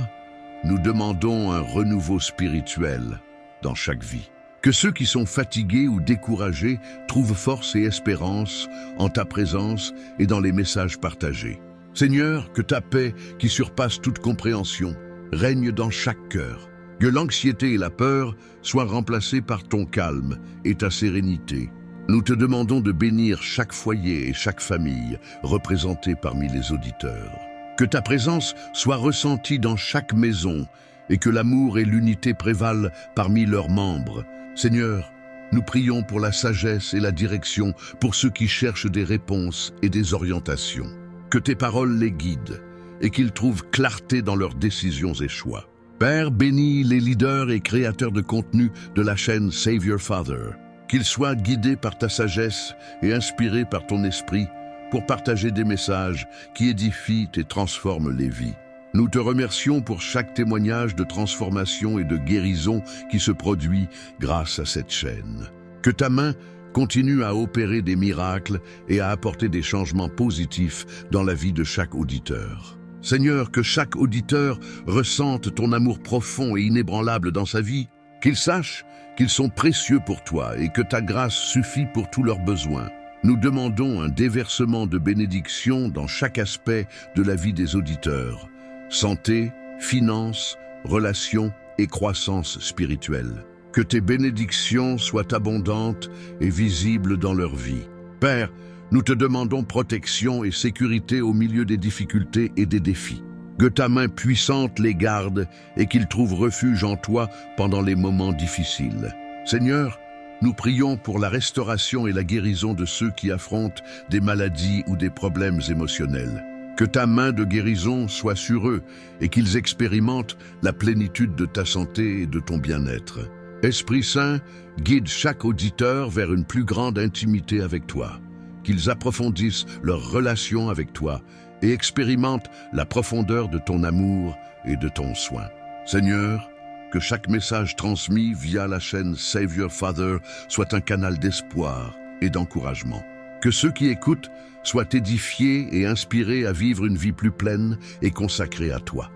[SPEAKER 1] nous demandons un renouveau spirituel dans chaque vie. Que ceux qui sont fatigués ou découragés trouvent force et espérance en ta présence et dans les messages partagés. Seigneur, que ta paix, qui surpasse toute compréhension, règne dans chaque cœur. Que l'anxiété et la peur soient remplacées par ton calme et ta sérénité. Nous te demandons de bénir chaque foyer et chaque famille représentée parmi les auditeurs. Que ta présence soit ressentie dans chaque maison et que l'amour et l'unité prévalent parmi leurs membres. Seigneur, nous prions pour la sagesse et la direction pour ceux qui cherchent des réponses et des orientations. Que tes paroles les guident et qu'ils trouvent clarté dans leurs décisions et choix. Père, bénis les leaders et créateurs de contenu de la chaîne Save Your Father. Qu'ils soient guidés par ta sagesse et inspirés par ton esprit pour partager des messages qui édifient et transforment les vies. Nous te remercions pour chaque témoignage de transformation et de guérison qui se produit grâce à cette chaîne. Que ta main continue à opérer des miracles et à apporter des changements positifs dans la vie de chaque auditeur. Seigneur, que chaque auditeur ressente ton amour profond et inébranlable dans sa vie, qu'il sache qu'ils sont précieux pour toi et que ta grâce suffit pour tous leurs besoins. Nous demandons un déversement de bénédictions dans chaque aspect de la vie des auditeurs. Santé, finances, relations et croissance spirituelle. Que tes bénédictions soient abondantes et visibles dans leur vie. Père, nous te demandons protection et sécurité au milieu des difficultés et des défis. Que ta main puissante les garde et qu'ils trouvent refuge en toi pendant les moments difficiles. Seigneur, nous prions pour la restauration et la guérison de ceux qui affrontent des maladies ou des problèmes émotionnels. Que ta main de guérison soit sur eux et qu'ils expérimentent la plénitude de ta santé et de ton bien-être. Esprit Saint, guide chaque auditeur vers une plus grande intimité avec toi. Qu'ils approfondissent leur relation avec toi et expérimentent la profondeur de ton amour et de ton soin. Seigneur, que chaque message transmis via la chaîne Save Your Father soit un canal d'espoir et d'encouragement. Que ceux qui écoutent soient édifiés et inspirés à vivre une vie plus pleine et consacrée à toi.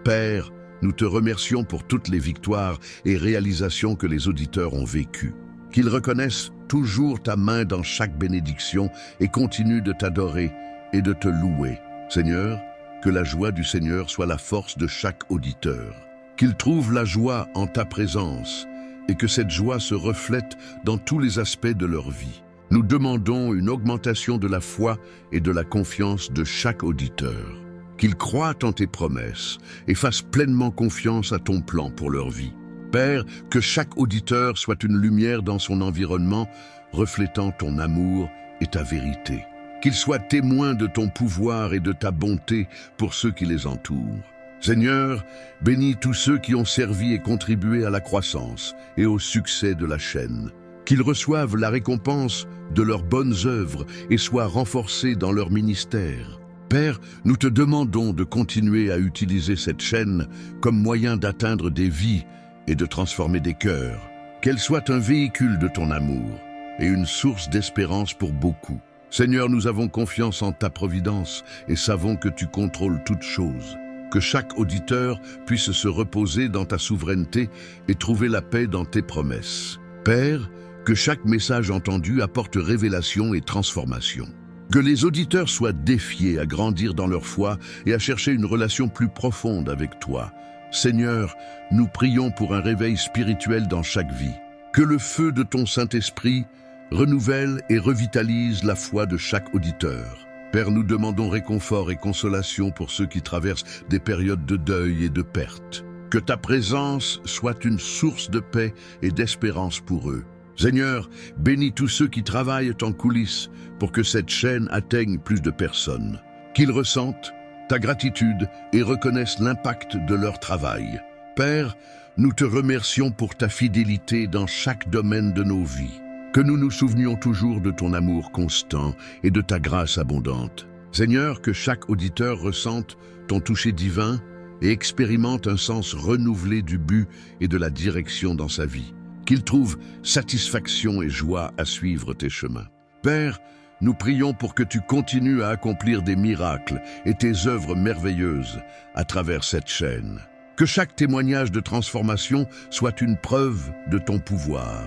[SPEAKER 1] Père, nous te remercions pour toutes les victoires et réalisations que les auditeurs ont vécues. Qu'ils reconnaissent toujours ta main dans chaque bénédiction et continuent de t'adorer et de te louer. Seigneur, que la joie du Seigneur soit la force de chaque auditeur. Qu'ils trouvent la joie en ta présence et que cette joie se reflète dans tous les aspects de leur vie. Nous demandons une augmentation de la foi et de la confiance de chaque auditeur. Qu'ils croient en tes promesses et fassent pleinement confiance à ton plan pour leur vie. Père, que chaque auditeur soit une lumière dans son environnement, reflétant ton amour et ta vérité. Qu'ils soient témoins de ton pouvoir et de ta bonté pour ceux qui les entourent. Seigneur, bénis tous ceux qui ont servi et contribué à la croissance et au succès de la chaîne. Qu'ils reçoivent la récompense de leurs bonnes œuvres et soient renforcés dans leur ministère. Père, nous te demandons de continuer à utiliser cette chaîne comme moyen d'atteindre des vies et de transformer des cœurs. Qu'elle soit un véhicule de ton amour et une source d'espérance pour beaucoup. Seigneur, nous avons confiance en ta providence et savons que tu contrôles toutes choses. Que chaque auditeur puisse se reposer dans ta souveraineté et trouver la paix dans tes promesses. Père, que chaque message entendu apporte révélation et transformation. Que les auditeurs soient défiés à grandir dans leur foi et à chercher une relation plus profonde avec toi. Seigneur, nous prions pour un réveil spirituel dans chaque vie. Que le feu de ton Saint-Esprit renouvelle et revitalise la foi de chaque auditeur. Père, nous demandons réconfort et consolation pour ceux qui traversent des périodes de deuil et de perte. Que ta présence soit une source de paix et d'espérance pour eux. Seigneur, bénis tous ceux qui travaillent en coulisses pour que cette chaîne atteigne plus de personnes. Qu'ils ressentent ta gratitude et reconnaissent l'impact de leur travail. Père, nous te remercions pour ta fidélité dans chaque domaine de nos vies. Que nous nous souvenions toujours de ton amour constant et de ta grâce abondante. Seigneur, que chaque auditeur ressente ton toucher divin et expérimente un sens renouvelé du but et de la direction dans sa vie. Qu'il trouve satisfaction et joie à suivre tes chemins. Père, nous prions pour que tu continues à accomplir des miracles et tes œuvres merveilleuses à travers cette chaîne. Que chaque témoignage de transformation soit une preuve de ton pouvoir.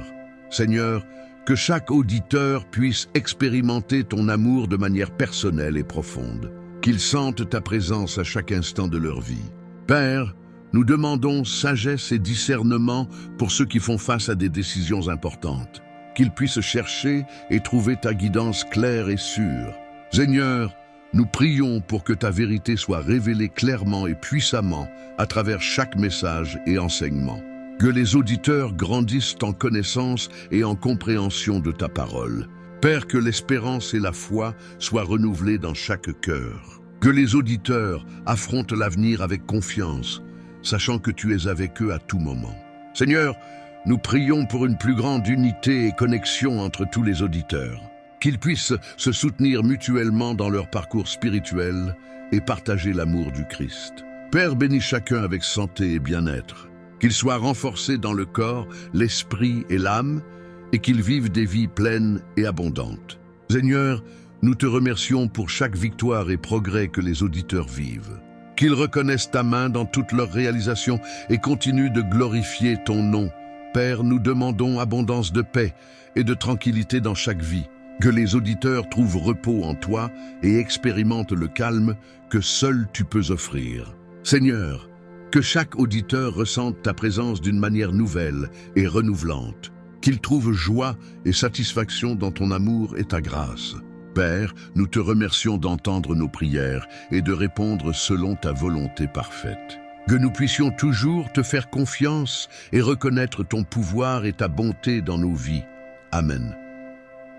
[SPEAKER 1] Seigneur, que chaque auditeur puisse expérimenter ton amour de manière personnelle et profonde. Qu'ils sentent ta présence à chaque instant de leur vie. Père, nous demandons sagesse et discernement pour ceux qui font face à des décisions importantes. Qu'ils puissent chercher et trouver ta guidance claire et sûre. Seigneur, nous prions pour que ta vérité soit révélée clairement et puissamment à travers chaque message et enseignement. Que les auditeurs grandissent en connaissance et en compréhension de ta parole. Père, que l'espérance et la foi soient renouvelées dans chaque cœur. Que les auditeurs affrontent l'avenir avec confiance, sachant que tu es avec eux à tout moment. Seigneur, nous prions pour une plus grande unité et connexion entre tous les auditeurs. Qu'ils puissent se soutenir mutuellement dans leur parcours spirituel et partager l'amour du Christ. Père, bénis chacun avec santé et bien-être. Qu'ils soient renforcés dans le corps, l'esprit et l'âme, et qu'ils vivent des vies pleines et abondantes. Seigneur, nous te remercions pour chaque victoire et progrès que les auditeurs vivent. Qu'ils reconnaissent ta main dans toutes leurs réalisations et continuent de glorifier ton nom. Père, nous demandons abondance de paix et de tranquillité dans chaque vie. Que les auditeurs trouvent repos en toi et expérimentent le calme que seul tu peux offrir. Seigneur, que chaque auditeur ressente ta présence d'une manière nouvelle et renouvelante. Qu'il trouve joie et satisfaction dans ton amour et ta grâce. Père, nous te remercions d'entendre nos prières et de répondre selon ta volonté parfaite. Que nous puissions toujours te faire confiance et reconnaître ton pouvoir et ta bonté dans nos vies. Amen.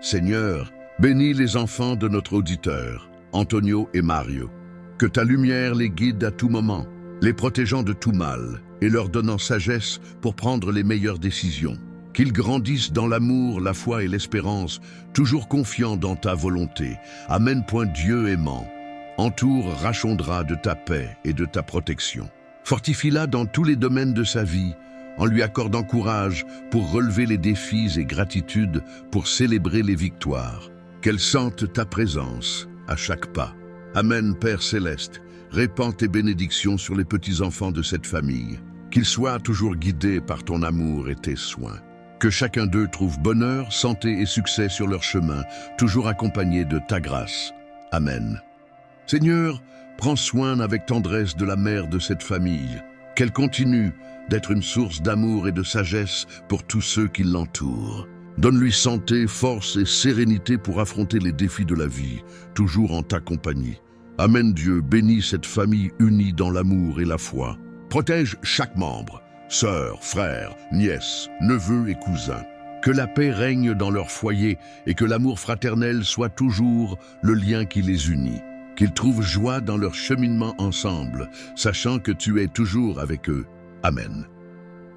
[SPEAKER 1] Seigneur, bénis les enfants de notre auditeur, Antonio et Mario. Que ta lumière les guide à tout moment, les protégeant de tout mal et leur donnant sagesse pour prendre les meilleures décisions. Qu'ils grandissent dans l'amour, la foi et l'espérance, toujours confiants dans ta volonté. Amen. Dieu aimant, Entoure Rachondra de ta paix et de ta protection. Fortifie-la dans tous les domaines de sa vie, en lui accordant courage pour relever les défis et gratitude pour célébrer les victoires. Qu'elle sente ta présence à chaque pas. Amen, Père Céleste, répands tes bénédictions sur les petits-enfants de cette famille. Qu'ils soient toujours guidés par ton amour et tes soins. Que chacun d'eux trouve bonheur, santé et succès sur leur chemin, toujours accompagnés de ta grâce. Amen. Seigneur, prends soin avec tendresse de la mère de cette famille. Qu'elle continue d'être une source d'amour et de sagesse pour tous ceux qui l'entourent. Donne-lui santé, force et sérénité pour affronter les défis de la vie, toujours en ta compagnie. Amen Dieu, bénis cette famille unie dans l'amour et la foi. Protège chaque membre, sœurs, frères, nièces, neveux et cousins. Que la paix règne dans leur foyer et que l'amour fraternel soit toujours le lien qui les unit. Qu'ils trouvent joie dans leur cheminement ensemble, sachant que tu es toujours avec eux. Amen.